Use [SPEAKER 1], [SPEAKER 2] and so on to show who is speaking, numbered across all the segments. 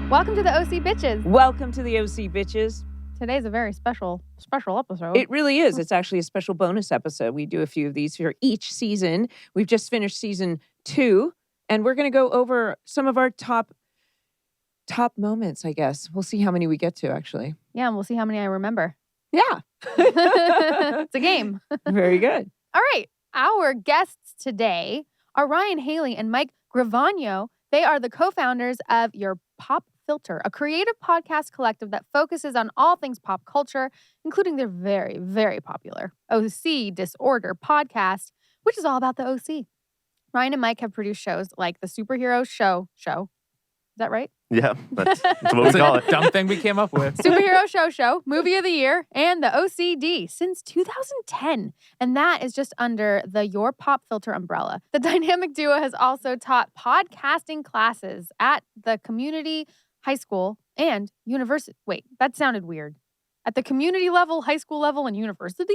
[SPEAKER 1] Welcome to the OC Bitches.
[SPEAKER 2] Welcome to the OC Bitches.
[SPEAKER 1] Today's a very special episode.
[SPEAKER 2] It really is. It's actually a special bonus episode. We do a few of these for each season. We've just finished season 2, and we're going to go over some of our top moments, I guess. We'll see how many we get to, actually.
[SPEAKER 1] Yeah, and we'll see how many I remember.
[SPEAKER 2] Yeah.
[SPEAKER 1] It's a game.
[SPEAKER 2] Very good.
[SPEAKER 1] All right. Our guests today are Ryan Haley and Mike Gravagno. They are the co-founders of Your Pop Filter, a creative podcast collective that focuses on all things pop culture, including their very, very popular OC Disorder podcast, which is all about the OC. Ryan and Mike have produced shows like The Superhero Show. Is that right?
[SPEAKER 3] Yeah, that's what we call it.
[SPEAKER 4] Dumb thing we came up with.
[SPEAKER 1] Superhero Show, Movie of the Year, and the OCD since 2010. And that is just under the Your Pop Filter umbrella. The dynamic duo has also taught podcasting classes at the community, high school, and university. Wait, that sounded weird. At the community level, high school level, and university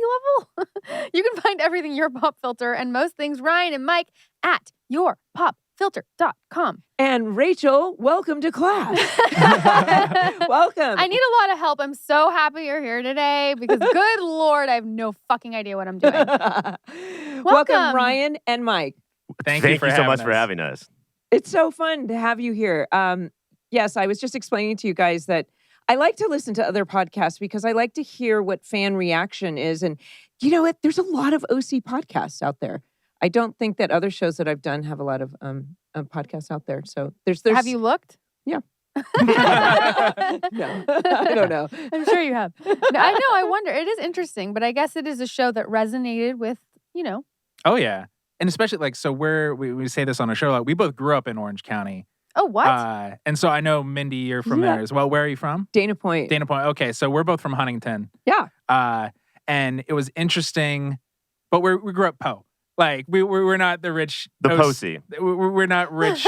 [SPEAKER 1] level? You can find everything Your Pop Filter and most things Ryan and Mike at yourpopfilter.com.
[SPEAKER 2] And Rachel, welcome to class. Welcome.
[SPEAKER 1] I need a lot of help. I'm so happy you're here today because, good Lord, I have no fucking idea what I'm doing.
[SPEAKER 2] Welcome, Ryan and Mike.
[SPEAKER 4] Thank you
[SPEAKER 3] so much for having us.
[SPEAKER 2] It's so fun to have you here. Yes, I was just explaining to you guys that I like to listen to other podcasts because I like to hear what fan reaction is. And you know what? There's a lot of OC podcasts out there. I don't think that other shows that I've done have a lot of podcasts out there. So there's.
[SPEAKER 1] Have you looked?
[SPEAKER 2] Yeah. No, I don't know.
[SPEAKER 1] I'm sure you have. No, I know. I wonder. It is interesting, but I guess it is a show that resonated with,
[SPEAKER 4] Oh, yeah. And especially so we say this on a show, we both grew up in Orange County.
[SPEAKER 1] Oh, what?
[SPEAKER 4] And so I know, Mindy, you're from there as well. Where are you from?
[SPEAKER 2] Dana Point.
[SPEAKER 4] Dana Point. Okay, so we're both from Huntington.
[SPEAKER 2] Yeah.
[SPEAKER 4] And it was interesting, but we grew up po. We're not the rich.
[SPEAKER 3] Posey.
[SPEAKER 4] We're not rich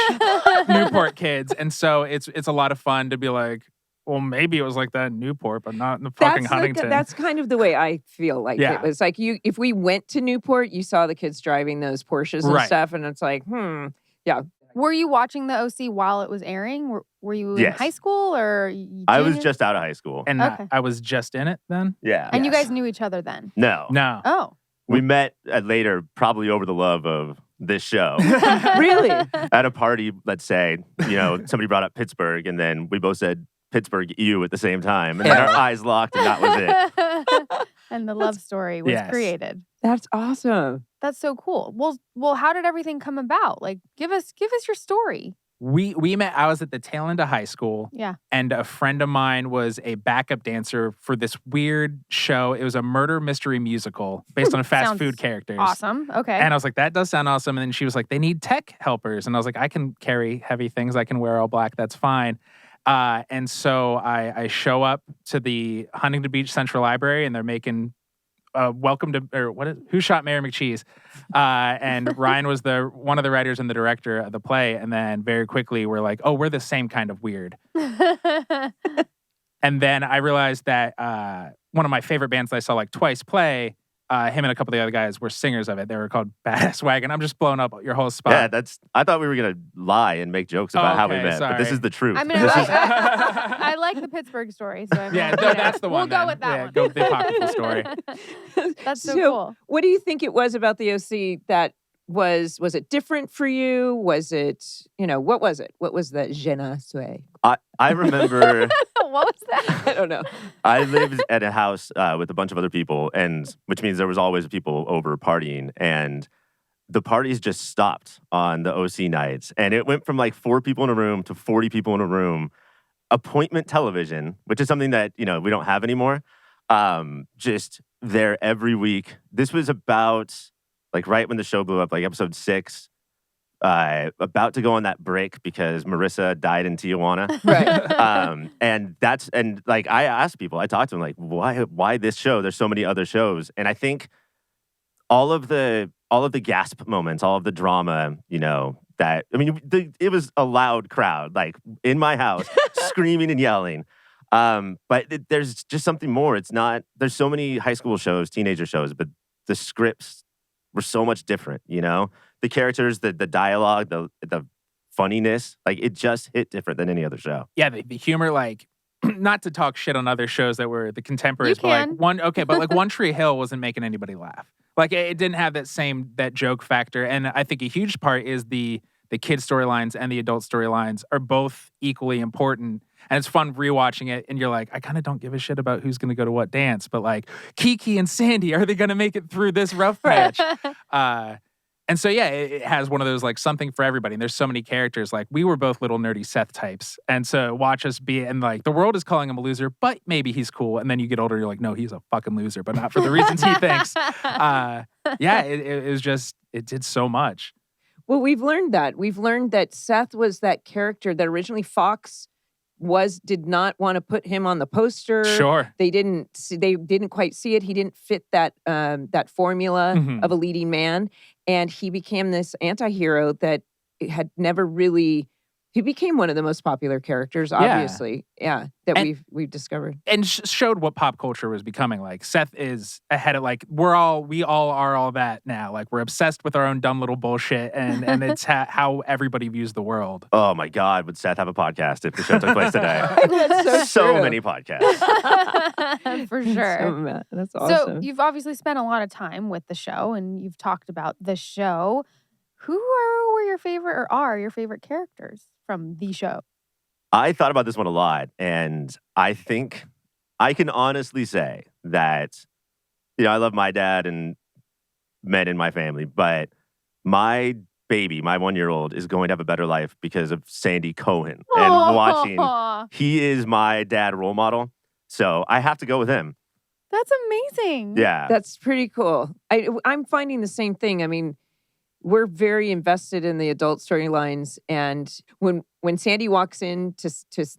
[SPEAKER 4] Newport kids. And so it's a lot of fun to be like, well, maybe it was like that in Newport, but not in the fucking Huntington.
[SPEAKER 2] That's kind of the way I feel like it was. Like if we went to Newport, you saw the kids driving those Porsches and stuff, and it's like, yeah.
[SPEAKER 1] Were you watching the OC while it was airing? Were you in high school or junior?
[SPEAKER 3] I was just out of high school.
[SPEAKER 4] And I was just in it then?
[SPEAKER 3] Yeah.
[SPEAKER 1] And you guys knew each other then?
[SPEAKER 3] No.
[SPEAKER 1] Oh.
[SPEAKER 3] We met later, probably over the love of this show.
[SPEAKER 2] Really?
[SPEAKER 3] At a party, let's say, somebody brought up Pittsburgh, and then we both said Pittsburgh you at the same time. And then our eyes locked, and that was it.
[SPEAKER 1] And the love story was created.
[SPEAKER 2] That's awesome.
[SPEAKER 1] That's so cool. Well, how did everything come about? Give us your story.
[SPEAKER 4] We met, I was at the tail end of high school.
[SPEAKER 1] Yeah.
[SPEAKER 4] And a friend of mine was a backup dancer for this weird show. It was a murder mystery musical based on fast food characters.
[SPEAKER 1] Awesome. Okay.
[SPEAKER 4] And I was like, that does sound awesome. And then she was like, they need tech helpers. And I was like, I can carry heavy things. I can wear all black. That's fine. And so I show up to the Huntington Beach Central Library, and they're making Who Shot Mayor McCheese? And Ryan was one of the writers and the director of the play. And then very quickly we're like, oh, we're the same kind of weird. And then I realized that one of my favorite bands that I saw twice play, him and a couple of the other guys were singers of it. They were called Badass Wagon. I'm just blowing up your whole spot.
[SPEAKER 3] Yeah, I thought we were going to lie and make jokes about how we met, but this is the truth.
[SPEAKER 1] I mean, I like the Pittsburgh story. So
[SPEAKER 4] that's the one.
[SPEAKER 1] We'll go with that one.
[SPEAKER 4] Go with the apocryphal story.
[SPEAKER 1] That's so cool.
[SPEAKER 2] What do you think it was about the OC that was it different for you? Was it, what was it? What was the je ne sais?
[SPEAKER 3] I remember...
[SPEAKER 1] What was that?
[SPEAKER 2] I don't know.
[SPEAKER 3] I lived at a house with a bunch of other people, which means there was always people over partying, and the parties just stopped on the OC nights. And it went from 4 people in a room to 40 people in a room. Appointment television, which is something that, we don't have anymore, just there every week. This was about, right when the show blew up, episode 6. About to go on that break because Marissa died in Tijuana.
[SPEAKER 2] Right.
[SPEAKER 3] And I asked people, I talked to them, why this show? There's so many other shows. And I think all of the gasp moments, all of the drama, it was a loud crowd, in my house, screaming and yelling. But there's just something more. There's so many high school shows, teenager shows, but the scripts were so much different, The characters, the dialogue, the funniness. Like, it just hit different than any other show.
[SPEAKER 4] Yeah, the humor, like, not to talk shit on other shows that were the contemporaries,
[SPEAKER 1] You
[SPEAKER 4] but like
[SPEAKER 1] can.
[SPEAKER 4] One Tree Hill wasn't making anybody laugh. Like, it didn't have that joke factor. And I think a huge part is the kid storylines and the adult storylines are both equally important. And it's fun rewatching it, and you're like, I kind of don't give a shit about who's going to go to what dance, but like Kiki and Sandy, are they going to make it through this rough patch? And so, yeah, it has one of those, like, something for everybody. And there's so many characters. Like, we were both little nerdy Seth types. And so watch us be, and like, the world is calling him a loser, but maybe he's cool. And then you get older, you're like, no, he's a fucking loser, but not for the reasons he thinks. It was just, it did so much.
[SPEAKER 2] Well, we've learned that. We've learned that Seth was that character that originally Fox did not want to put him on the poster.
[SPEAKER 4] Sure.
[SPEAKER 2] They didn't quite see it. He didn't fit that formula of a leading man. And he became this anti-hero that had never really. He became one of the most popular characters, obviously. Yeah, that we've discovered.
[SPEAKER 4] And showed what pop culture was becoming. Like, Seth is ahead of, like, we all are all that now. Like, we're obsessed with our own dumb little bullshit, and it's how everybody views the world.
[SPEAKER 3] Oh my God, would Seth have a podcast if the show took place today?
[SPEAKER 2] That's
[SPEAKER 3] so many podcasts.
[SPEAKER 1] For sure.
[SPEAKER 2] That's awesome.
[SPEAKER 1] So you've obviously spent a lot of time with the show, and you've talked about the show. Who were your favorite, or are your favorite characters from the show?
[SPEAKER 3] I thought about this one a lot, and I think I can honestly say that, I love my dad and men in my family, but my baby, my 1-year-old, is going to have a better life because of Sandy Cohen. And watching, he is my dad role model, so I have to go with him.
[SPEAKER 1] That's amazing.
[SPEAKER 3] Yeah.
[SPEAKER 2] That's pretty cool. I'm finding the same thing. I mean, we're very invested in the adult storylines. And when Sandy walks in to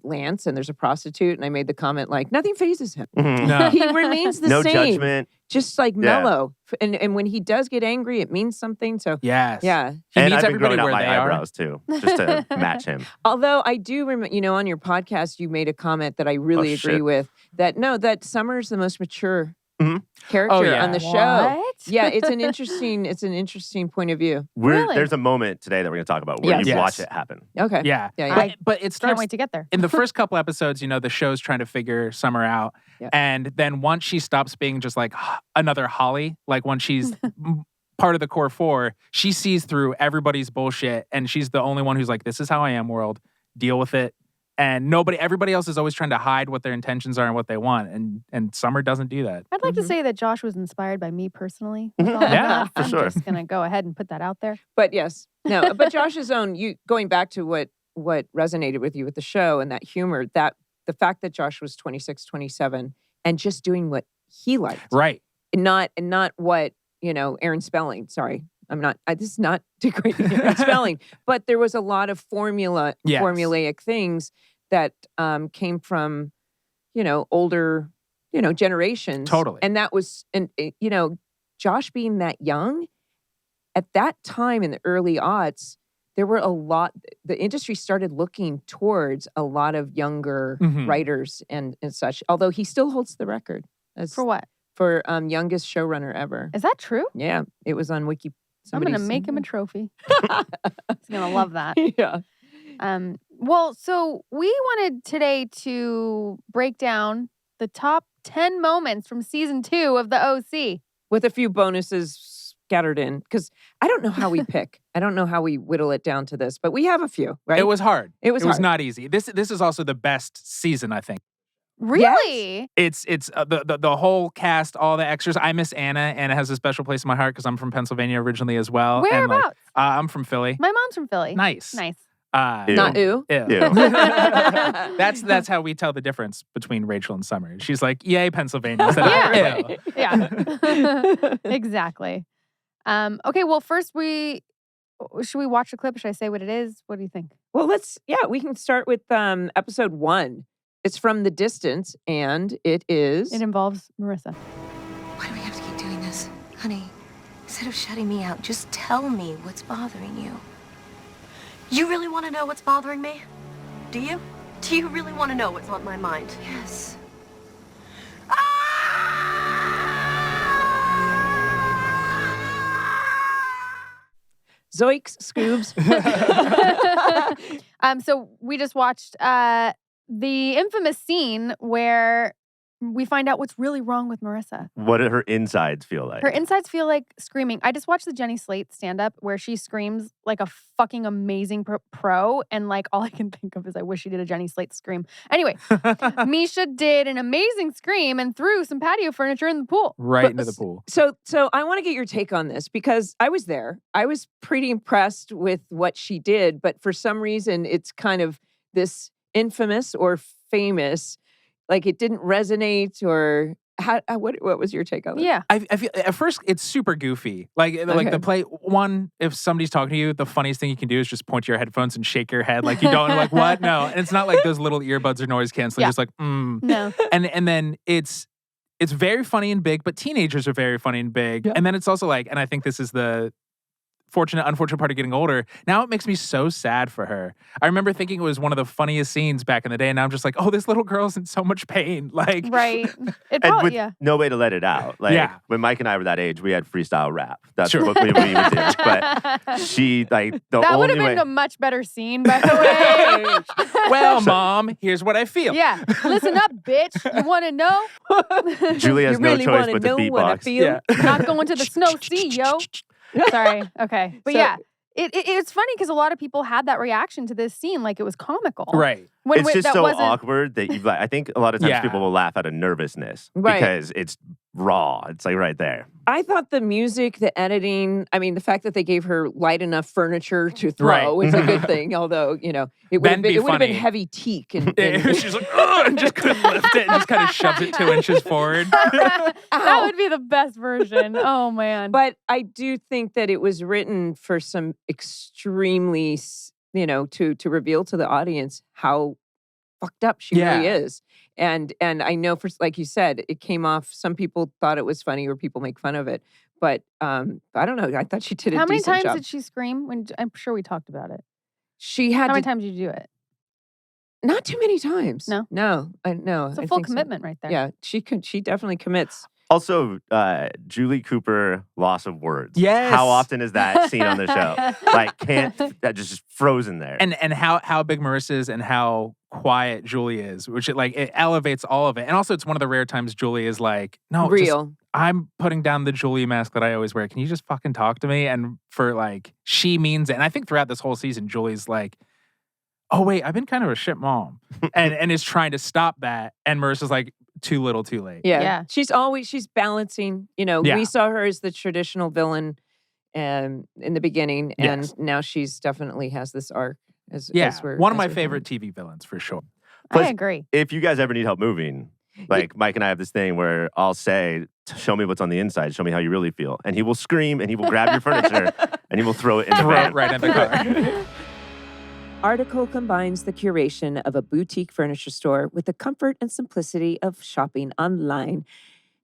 [SPEAKER 2] Lance and there's a prostitute, and I made the comment, like, nothing phases him.
[SPEAKER 4] No.
[SPEAKER 2] He remains the
[SPEAKER 3] no
[SPEAKER 2] same.
[SPEAKER 3] No judgment.
[SPEAKER 2] Just like mellow. And when he does get angry, it means something. So
[SPEAKER 4] yes.
[SPEAKER 2] Yeah.
[SPEAKER 4] He
[SPEAKER 3] and
[SPEAKER 4] meets
[SPEAKER 3] I've been
[SPEAKER 4] everybody
[SPEAKER 3] growing out
[SPEAKER 4] where
[SPEAKER 3] my
[SPEAKER 4] they are.
[SPEAKER 3] eyebrows too, just to match him.
[SPEAKER 2] Although I do remember, on your podcast, you made a comment that I really agree with. That Summer's the most mature character on the show.
[SPEAKER 1] What?
[SPEAKER 2] Yeah, it's an interesting point of view.
[SPEAKER 1] Really?
[SPEAKER 3] There's a moment today that we're going to talk about where you
[SPEAKER 4] Yes.
[SPEAKER 3] watch it happen.
[SPEAKER 2] Okay.
[SPEAKER 4] Yeah.
[SPEAKER 2] Yeah.
[SPEAKER 4] But it starts
[SPEAKER 1] Can't wait to get there.
[SPEAKER 4] in the first couple episodes, the show's trying to figure Summer out.
[SPEAKER 2] Yeah.
[SPEAKER 4] And then once she stops being just like another Holly, like when she's part of the core four, she sees through everybody's bullshit, and she's the only one who's like, this is how I am, world. Deal with it. And everybody else is always trying to hide what their intentions are and what they want. And Summer doesn't do that.
[SPEAKER 1] I'd like to say that Josh was inspired by me personally. with all of
[SPEAKER 4] Yeah,
[SPEAKER 1] that.
[SPEAKER 3] for sure.
[SPEAKER 1] I'm just going to go ahead and put that out there.
[SPEAKER 2] But yes. No, but Josh's own, going back to what resonated with you with the show and that humor, that the fact that Josh was 26, 27 and just doing what he liked.
[SPEAKER 4] Right.
[SPEAKER 2] And not what, Aaron Spelling, sorry. This is not degrading Aaron Spelling, but there was a lot of formulaic things that came from, older, generations.
[SPEAKER 4] Totally.
[SPEAKER 2] And that was, Josh being that young, at that time in the early aughts, there were the industry started looking towards a lot of younger writers and such, although he still holds the record.
[SPEAKER 1] For what?
[SPEAKER 2] For youngest showrunner ever.
[SPEAKER 1] Is that true?
[SPEAKER 2] Yeah, it was on Wiki.
[SPEAKER 1] I'm going to make him a trophy. He's going to love that.
[SPEAKER 2] Yeah.
[SPEAKER 1] Well, so we wanted today to break down the top 10 moments from season 2 of the OC.
[SPEAKER 2] With a few bonuses scattered in, because I don't know how we pick. I don't know how we whittle it down to this, but we have a few, right?
[SPEAKER 4] It was hard.
[SPEAKER 2] It was
[SPEAKER 4] hard. Not easy. This is also the best season, I think.
[SPEAKER 1] Really?
[SPEAKER 2] Yes.
[SPEAKER 4] It's the whole cast, all the extras. I miss Anna. Anna has a special place in my heart because I'm from Pennsylvania originally as well.
[SPEAKER 1] Whereabouts?
[SPEAKER 4] And I'm from Philly.
[SPEAKER 1] My mom's from Philly.
[SPEAKER 4] Nice.
[SPEAKER 1] Nice.
[SPEAKER 3] Ew.
[SPEAKER 2] Not ooh.
[SPEAKER 4] Ew.
[SPEAKER 3] Ew.
[SPEAKER 4] That's how we tell the difference between Rachel and Summer. She's like, yay, Pennsylvania. Instead of, ew.
[SPEAKER 1] Yeah. Exactly. Okay, well, first should we watch the clip? Should I say what it is? What do you think?
[SPEAKER 2] Well, we can start with episode 1. It's from The Distance, and it
[SPEAKER 1] involves Marissa.
[SPEAKER 5] Why do we have to keep doing this? Honey, instead of shutting me out, just tell me what's bothering you. You really want to know what's bothering me? Do you? Do you really want to know what's on my mind? Yes.
[SPEAKER 2] Zoinks, Scoobs.
[SPEAKER 1] So we just watched the infamous scene where we find out what's really wrong with Marissa.
[SPEAKER 3] What do her insides feel like?
[SPEAKER 1] Her insides feel like screaming. I just watched the Jenny Slate stand-up where she screams like a fucking amazing pro, and like all I can think of is I wish she did a Jenny Slate scream. Anyway, Misha did an amazing scream and threw some patio furniture in the pool.
[SPEAKER 4] Right into the pool.
[SPEAKER 2] So I want to get your take on this because I was there. I was pretty impressed with what she did, but for some reason it's kind of this infamous or famous, like it didn't resonate, or what was your take on it?
[SPEAKER 1] Yeah.
[SPEAKER 4] I feel at first it's super goofy. Like the play one, if somebody's talking to you, the funniest thing you can do is just point to your headphones and shake your head like you don't like what? No. And it's not like those little earbuds or noise canceling, just like
[SPEAKER 1] No.
[SPEAKER 4] And then it's very funny and big, but teenagers are very funny and big.
[SPEAKER 2] Yeah.
[SPEAKER 4] And then it's also like, and I think this is the unfortunate part of getting older. Now it makes me so sad for her. I remember thinking it was one of the funniest scenes back in the day, and now I'm just like, oh, this little girl's in so much pain. Like,
[SPEAKER 1] Right. It
[SPEAKER 3] And
[SPEAKER 1] probably,
[SPEAKER 3] with no way to let it out. Like when Mike and I were that age, we had freestyle rap. That's what we would do. But she, like,
[SPEAKER 1] that would have been a much better scene, by the way.
[SPEAKER 4] Well, Mom, here's what I feel.
[SPEAKER 1] Yeah. Listen up, bitch. You want to know?
[SPEAKER 3] Julie has
[SPEAKER 2] You really
[SPEAKER 3] no choice
[SPEAKER 2] wanna
[SPEAKER 3] but to
[SPEAKER 2] know what I
[SPEAKER 3] beatbox.
[SPEAKER 2] feel?
[SPEAKER 4] Yeah.
[SPEAKER 1] Not going to the snow sea, yo. Sorry. Okay. But
[SPEAKER 2] So-
[SPEAKER 1] yeah, it's funny because a lot of people had that reaction to this scene like it was comical.
[SPEAKER 4] Right.
[SPEAKER 3] It's just
[SPEAKER 1] that
[SPEAKER 3] so
[SPEAKER 1] wasn't-
[SPEAKER 3] awkward that you. I think a lot of times
[SPEAKER 4] Yeah.
[SPEAKER 3] people will laugh out of nervousness
[SPEAKER 2] Right.
[SPEAKER 3] because it's raw. It's like right there.
[SPEAKER 2] I thought the music, the editing, I mean, the fact that they gave her light enough furniture to throw
[SPEAKER 4] Right.
[SPEAKER 2] was a good thing. Although, you know, it would have
[SPEAKER 4] That'd be
[SPEAKER 2] been
[SPEAKER 4] funny.
[SPEAKER 2] heavy teak. And
[SPEAKER 4] She's like, ugh, and just couldn't lift it and just kind of shoves it 2 inches forward.
[SPEAKER 1] That would be the best version. Oh, man.
[SPEAKER 2] But I do think that it was written for some extremely, to reveal to the audience how fucked up she really is. And I know, for like you said, it came off, some people thought it was funny or people make fun of it. But I don't know. I thought she did a
[SPEAKER 1] How many
[SPEAKER 2] decent
[SPEAKER 1] times
[SPEAKER 2] job.
[SPEAKER 1] did she scream? I'm sure we talked about it.
[SPEAKER 2] She had
[SPEAKER 1] How many
[SPEAKER 2] to,
[SPEAKER 1] times did you do it?
[SPEAKER 2] not too many times.
[SPEAKER 1] No?
[SPEAKER 2] No.
[SPEAKER 1] It's a full commitment right there.
[SPEAKER 2] Yeah, she definitely commits.
[SPEAKER 3] Also, Julie Cooper, loss of words.
[SPEAKER 4] Yes.
[SPEAKER 3] How often is that seen on the show? Like, that just frozen there.
[SPEAKER 4] And how big Marissa is and how quiet Julie is, which it elevates all of it. And also, it's one of the rare times Julie is like, no,
[SPEAKER 2] Real.
[SPEAKER 4] I'm putting down the Julie mask that I always wear. Can you just fucking talk to me? And for she means it. And I think throughout this whole season, Julie's like, oh wait, I've been kind of a shit mom, and is trying to stop that. And Marissa's like, too little, too late.
[SPEAKER 2] Yeah. She's balancing.
[SPEAKER 4] Yeah.
[SPEAKER 2] We saw her as the traditional villain in the beginning, and now she's definitely has this arc. As we're,
[SPEAKER 4] one of
[SPEAKER 2] as
[SPEAKER 4] my
[SPEAKER 2] we're
[SPEAKER 4] favorite TV villains for sure.
[SPEAKER 3] Plus,
[SPEAKER 1] I agree.
[SPEAKER 3] If you guys ever need help moving, like Mike and I have this thing where I'll say, show me what's on the inside, show me how you really feel. And he will scream and he will grab your furniture and he will throw it in the
[SPEAKER 4] Throw
[SPEAKER 3] van.
[SPEAKER 4] it right in the car.
[SPEAKER 2] Article combines the curation of a boutique furniture store with the comfort and simplicity of shopping online.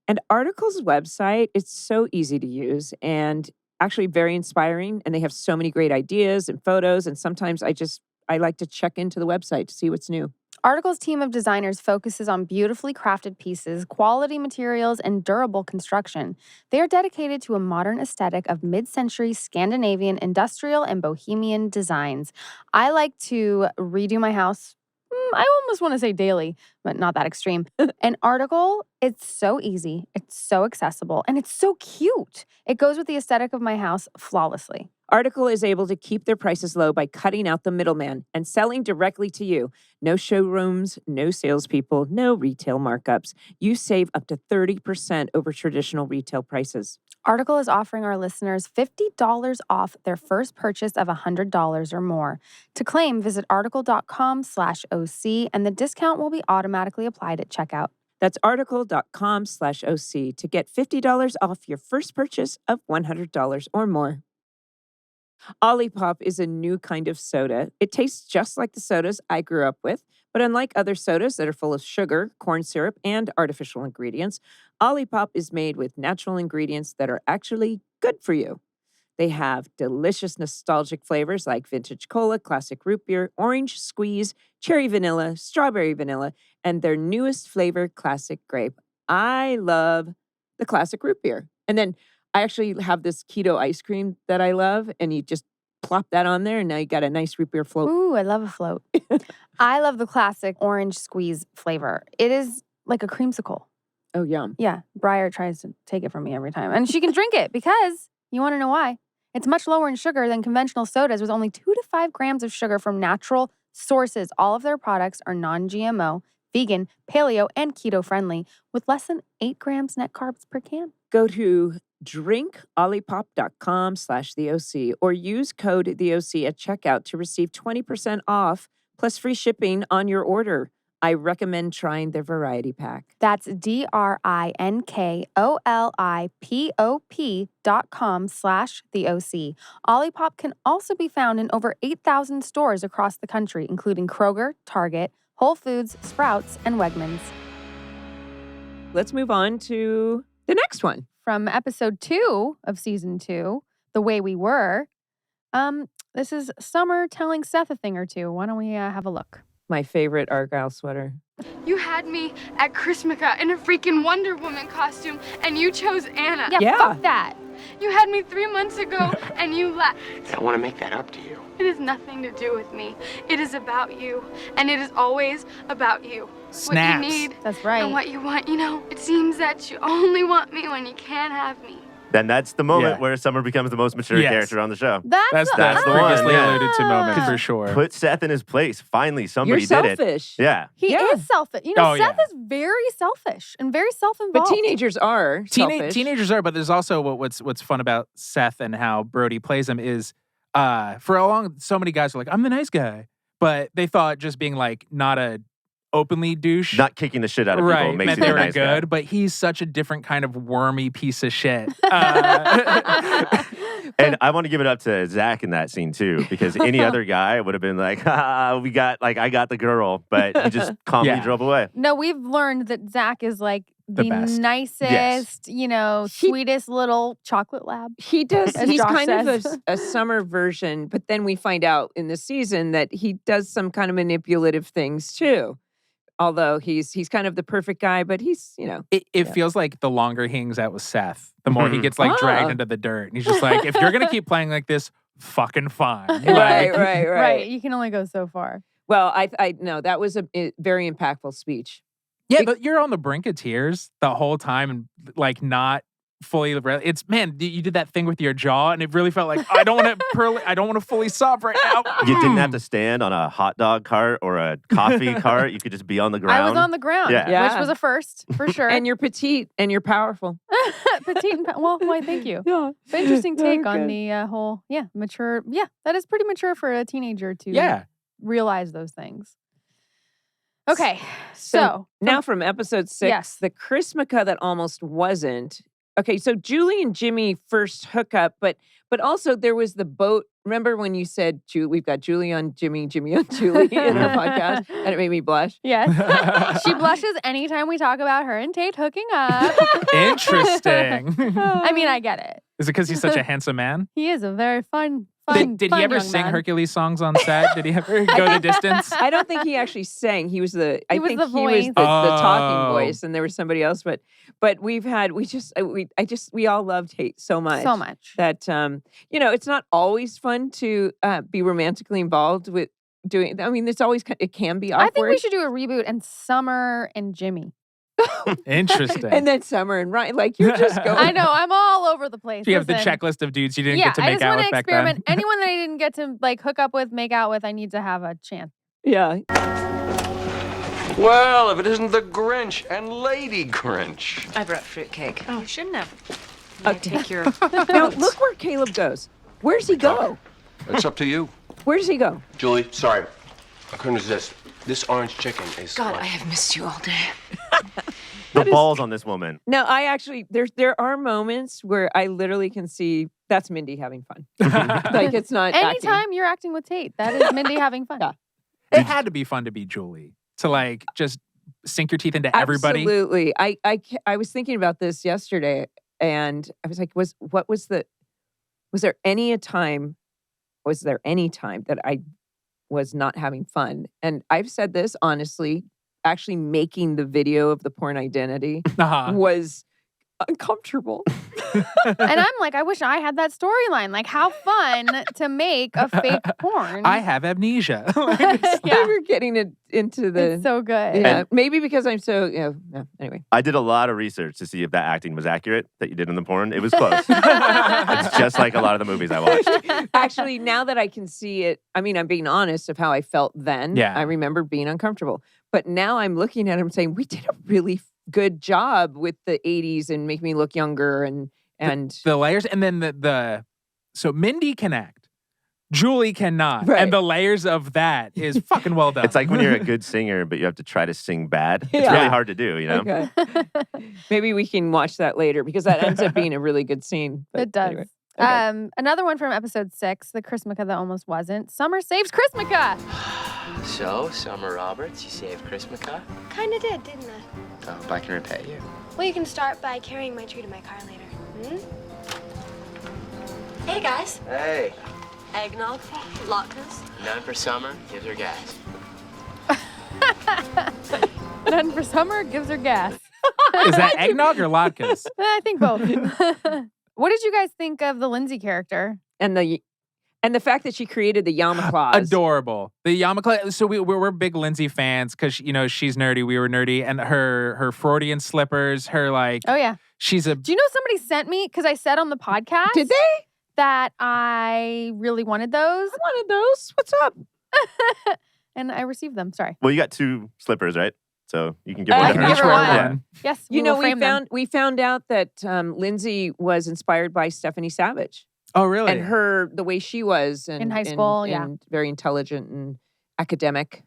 [SPEAKER 2] And Article's website, it's so easy to use and actually very inspiring. And they have so many great ideas and photos. And sometimes I like to check into the website to see what's new.
[SPEAKER 1] Article's team of designers focuses on beautifully crafted pieces, quality materials, and durable construction. They are dedicated to a modern aesthetic of mid-century Scandinavian industrial and bohemian designs. I like to redo my house. I almost want to say daily, but not that extreme. An Article, it's so easy, it's so accessible, and it's so cute. It goes with the aesthetic of my house flawlessly.
[SPEAKER 2] Article is able to keep their prices low by cutting out the middleman and selling directly to you. No showrooms, no salespeople, no retail markups. You save up to 30% over traditional retail prices.
[SPEAKER 1] Article is offering our listeners $50 off their first purchase of $100 or more. To claim, visit article.com/OC, and the discount will be automatically applied at checkout.
[SPEAKER 2] That's article.com/OC to get $50 off your first purchase of $100 or more. Olipop is a new kind of soda. It tastes just like the sodas I grew up with, but unlike other sodas that are full of sugar, corn syrup, and artificial ingredients, Olipop is made with natural ingredients that are actually good for you. They have delicious nostalgic flavors like vintage cola, classic root beer, orange squeeze, cherry vanilla, strawberry vanilla, and their newest flavor, classic grape. I love the classic root beer. And then I actually have this keto ice cream that I love, and you just plop that on there, and now you got a nice root beer float.
[SPEAKER 1] Ooh, I love a float. I love the classic orange squeeze flavor. It is like a creamsicle.
[SPEAKER 2] Oh, yum.
[SPEAKER 1] Yeah, Briar tries to take it from me every time. And she can drink it because, you want to know why? It's much lower in sugar than conventional sodas with only 2 to 5 grams of sugar from natural sources. All of their products are non-GMO, vegan, paleo, and keto-friendly with less than 8 grams net carbs per can.
[SPEAKER 2] Go to drinkolipop.com/theOC or use code TheOC at checkout to receive 20% off plus free shipping on your order. I recommend trying their variety pack.
[SPEAKER 1] That's DRINKOLIPOP.com/theOC. Olipop can also be found in over 8,000 stores across the country, including Kroger, Target, Whole Foods, Sprouts, and Wegmans.
[SPEAKER 2] Let's move on to the next one.
[SPEAKER 1] From episode 2 of season 2, The Way We Were, this is Summer telling Seth a thing or two. Why don't we have a look?
[SPEAKER 2] My favorite Argyle sweater.
[SPEAKER 6] You had me at Chrismakkah in a freaking Wonder Woman costume, and you chose Anna.
[SPEAKER 2] Yeah.
[SPEAKER 1] Fuck that.
[SPEAKER 6] You had me 3 months ago, and you left.
[SPEAKER 7] I want to make that up to you.
[SPEAKER 6] It has nothing to do with me. It is about you, and it is always about you.
[SPEAKER 4] Snaps.
[SPEAKER 6] What you need
[SPEAKER 1] That's right.
[SPEAKER 6] and what you want. You know, it seems that you only want me when you can't have me.
[SPEAKER 3] Then that's the moment
[SPEAKER 4] Yeah.
[SPEAKER 3] where Summer becomes the most mature
[SPEAKER 4] Yes.
[SPEAKER 3] character on the show.
[SPEAKER 4] That's
[SPEAKER 3] the one,
[SPEAKER 4] previously
[SPEAKER 3] yeah.
[SPEAKER 4] alluded to moment for sure.
[SPEAKER 3] Put Seth in his place. Finally, somebody
[SPEAKER 2] You're
[SPEAKER 3] did it.
[SPEAKER 2] selfish.
[SPEAKER 3] Yeah.
[SPEAKER 1] He
[SPEAKER 2] Yeah.
[SPEAKER 1] is selfish. You know,
[SPEAKER 4] Oh,
[SPEAKER 1] Seth
[SPEAKER 4] yeah.
[SPEAKER 1] is very selfish and very
[SPEAKER 2] But
[SPEAKER 1] self-involved.
[SPEAKER 2] teenagers are selfish.
[SPEAKER 4] Teenagers are, but there's also what's fun about Seth and how Brody plays him is so many guys are like, I'm the nice guy. But they thought just being like not a openly douche.
[SPEAKER 3] Not kicking the shit out of people
[SPEAKER 4] right,
[SPEAKER 3] makes
[SPEAKER 4] meant
[SPEAKER 3] you
[SPEAKER 4] they
[SPEAKER 3] a
[SPEAKER 4] were
[SPEAKER 3] nice
[SPEAKER 4] good,
[SPEAKER 3] guy.
[SPEAKER 4] but he's such a different kind of wormy piece of shit.
[SPEAKER 3] And I want to give it up to Zach in that scene too, because any other guy would have been like, I got the girl, but he just calmly
[SPEAKER 4] Yeah.
[SPEAKER 3] drove away.
[SPEAKER 1] No, we've learned that Zach is like the
[SPEAKER 4] best.
[SPEAKER 1] nicest, sweetest little chocolate lab.
[SPEAKER 2] He does.
[SPEAKER 1] As
[SPEAKER 2] He's
[SPEAKER 1] Josh
[SPEAKER 2] kind of
[SPEAKER 1] says.
[SPEAKER 2] a Summer version, but then we find out in the season that he does some kind of manipulative things too. Although he's kind of the perfect guy, but he's,
[SPEAKER 4] It feels like the longer he hangs out with Seth, the more he gets like
[SPEAKER 2] Ah.
[SPEAKER 4] dragged into the dirt. And he's just like, if you're gonna keep playing like this, fucking fine.
[SPEAKER 2] right.
[SPEAKER 1] Right. You can only go so far.
[SPEAKER 2] Well, I know that was a very impactful speech.
[SPEAKER 4] Yeah, but you're on the brink of tears the whole time and like not fully. It's you did that thing with your jaw, and it really felt like I don't want to fully sob right now.
[SPEAKER 3] You didn't have to stand on a hot dog cart or a coffee cart. You could just be on the ground.
[SPEAKER 1] I was on the ground,
[SPEAKER 3] Yeah.
[SPEAKER 1] which was a first for sure.
[SPEAKER 2] And you're petite and you're powerful.
[SPEAKER 1] Petite and well, why? Thank you.
[SPEAKER 2] Yeah.
[SPEAKER 1] But interesting take on
[SPEAKER 2] Okay.
[SPEAKER 1] the whole, mature. Yeah, that is pretty mature for a teenager to
[SPEAKER 4] Yeah.
[SPEAKER 1] realize those things. Okay, so
[SPEAKER 2] Now from episode 6,
[SPEAKER 1] Yes.
[SPEAKER 2] the Chrismakkah that almost wasn't. Okay, so Julie and Jimmy first hook up, but also there was the boat. Remember when you said we've got Julie on Jimmy, Jimmy on Julie in our podcast, and it made me blush.
[SPEAKER 1] yes, she blushes anytime we talk about her and Tate hooking up.
[SPEAKER 4] Interesting.
[SPEAKER 1] I mean, I get it.
[SPEAKER 4] Is it because he's such a handsome man?
[SPEAKER 1] He is a very fun.
[SPEAKER 4] Did he
[SPEAKER 1] fun
[SPEAKER 4] ever
[SPEAKER 1] young
[SPEAKER 4] sing
[SPEAKER 1] man.
[SPEAKER 4] Hercules songs on set? Did he ever go the distance?
[SPEAKER 2] I don't think he actually sang. He was the. I
[SPEAKER 1] He was
[SPEAKER 2] think
[SPEAKER 1] the
[SPEAKER 2] he was
[SPEAKER 1] voice.
[SPEAKER 2] the talking
[SPEAKER 4] Oh.
[SPEAKER 2] voice, and there was somebody else. But we all loved Tate so much.
[SPEAKER 1] So much.
[SPEAKER 2] That it's not always fun to be romantically involved with doing. I mean, it can be awkward.
[SPEAKER 1] I think we should do a reboot and Summer and Jimmy.
[SPEAKER 4] Interesting.
[SPEAKER 2] And then Summer and Ryan, like you're just going.
[SPEAKER 1] I know, I'm all over the place.
[SPEAKER 4] So you have the
[SPEAKER 1] Listen.
[SPEAKER 4] checklist of dudes you didn't
[SPEAKER 1] Yeah,
[SPEAKER 4] get to
[SPEAKER 1] I
[SPEAKER 4] make
[SPEAKER 1] just
[SPEAKER 4] out
[SPEAKER 1] want
[SPEAKER 4] with
[SPEAKER 1] to
[SPEAKER 4] back
[SPEAKER 1] experiment.
[SPEAKER 4] then.
[SPEAKER 1] Anyone that I didn't get to like hook up with, make out with, I need to have a chance.
[SPEAKER 2] Yeah.
[SPEAKER 7] Well, if it isn't the Grinch and Lady Grinch.
[SPEAKER 8] I brought fruitcake.
[SPEAKER 5] Oh, you shouldn't have.
[SPEAKER 8] Take your.
[SPEAKER 2] Now look where Caleb goes. Where does he go?
[SPEAKER 7] It's up to you.
[SPEAKER 2] Where does he go?
[SPEAKER 7] Julie, sorry. I couldn't resist. This orange chicken is.
[SPEAKER 8] God, I have missed you all day.
[SPEAKER 3] The balls on this woman.
[SPEAKER 2] No, I actually there are moments where I literally can see that's Mindy having fun. Like it's not acting.
[SPEAKER 1] Anytime you're acting with Tate, that is Mindy having fun.
[SPEAKER 2] Yeah.
[SPEAKER 4] It had to be fun to be Julie. To like just sink your teeth into everybody.
[SPEAKER 2] Absolutely. I was thinking about this yesterday, and I was like, was there any time that I was not having fun? And I've said this honestly, actually making the video of the porn identity
[SPEAKER 4] Uh-huh.
[SPEAKER 2] was uncomfortable.
[SPEAKER 1] And I'm like, I wish I had that storyline. Like, how fun to make a fake porn.
[SPEAKER 4] I have amnesia.
[SPEAKER 1] Yeah.
[SPEAKER 2] We're getting it into the.
[SPEAKER 1] It's so good.
[SPEAKER 2] Yeah, maybe because I'm so. Anyway,
[SPEAKER 3] I did a lot of research to see if that acting was accurate that you did in the porn. It was close. It's just like a lot of the movies I watched.
[SPEAKER 2] actually, now that I can see it, I mean, I'm being honest of how I felt then.
[SPEAKER 4] Yeah.
[SPEAKER 2] I remember being uncomfortable, but now I'm looking at him saying we did a really good job with the 80s and make me look younger and
[SPEAKER 4] the layers, and then so Mindy can act. Julie cannot.
[SPEAKER 2] Right.
[SPEAKER 4] And the layers of that is fucking well done.
[SPEAKER 3] It's like when you're a good singer, but you have to try to sing bad. It's
[SPEAKER 2] Yeah.
[SPEAKER 3] really hard to do, you know?
[SPEAKER 2] Okay. Maybe we can watch that later because that ends up being a really good scene. But
[SPEAKER 1] It does.
[SPEAKER 2] anyway. Okay.
[SPEAKER 1] Another one from episode 6, the Chrismakkah that almost wasn't. Summer saves Chrismakkah.
[SPEAKER 9] So, Summer Roberts, you saved Chrismakkah?
[SPEAKER 10] Kinda did, didn't I?
[SPEAKER 9] I hope I can repay you.
[SPEAKER 10] Well, you can start by carrying my tree to my car later. Hey, guys.
[SPEAKER 9] Hey,
[SPEAKER 5] Eggnog, latkes.
[SPEAKER 9] none for Summer, gives her gas.
[SPEAKER 1] None for Summer, gives her gas.
[SPEAKER 4] Is that eggnog or latkes?
[SPEAKER 1] I think both. What did you guys think of the Lindsay character?
[SPEAKER 2] And the fact that she created the yarmulke claws.
[SPEAKER 4] Adorable. The yarmulke. So we're big Lindsay fans because she's nerdy. We were nerdy, and her Freudian slippers. Her like.
[SPEAKER 1] Oh yeah.
[SPEAKER 4] She's a.
[SPEAKER 1] Do you know somebody sent me because I said on the podcast?
[SPEAKER 2] Did they?
[SPEAKER 1] That I really wanted those.
[SPEAKER 2] I wanted those. What's up?
[SPEAKER 1] And I received them. Sorry.
[SPEAKER 3] Well, you got 2 slippers, right? So you can give
[SPEAKER 1] I
[SPEAKER 3] one to
[SPEAKER 1] can
[SPEAKER 3] her.
[SPEAKER 1] give her one.
[SPEAKER 3] Yeah.
[SPEAKER 1] Yes.
[SPEAKER 2] You know,
[SPEAKER 1] will frame them.
[SPEAKER 2] we found out that Lindsay was inspired by Stephanie Savage.
[SPEAKER 4] Oh really?
[SPEAKER 2] And the way she was
[SPEAKER 1] In high school, yeah.
[SPEAKER 2] and very intelligent and academic.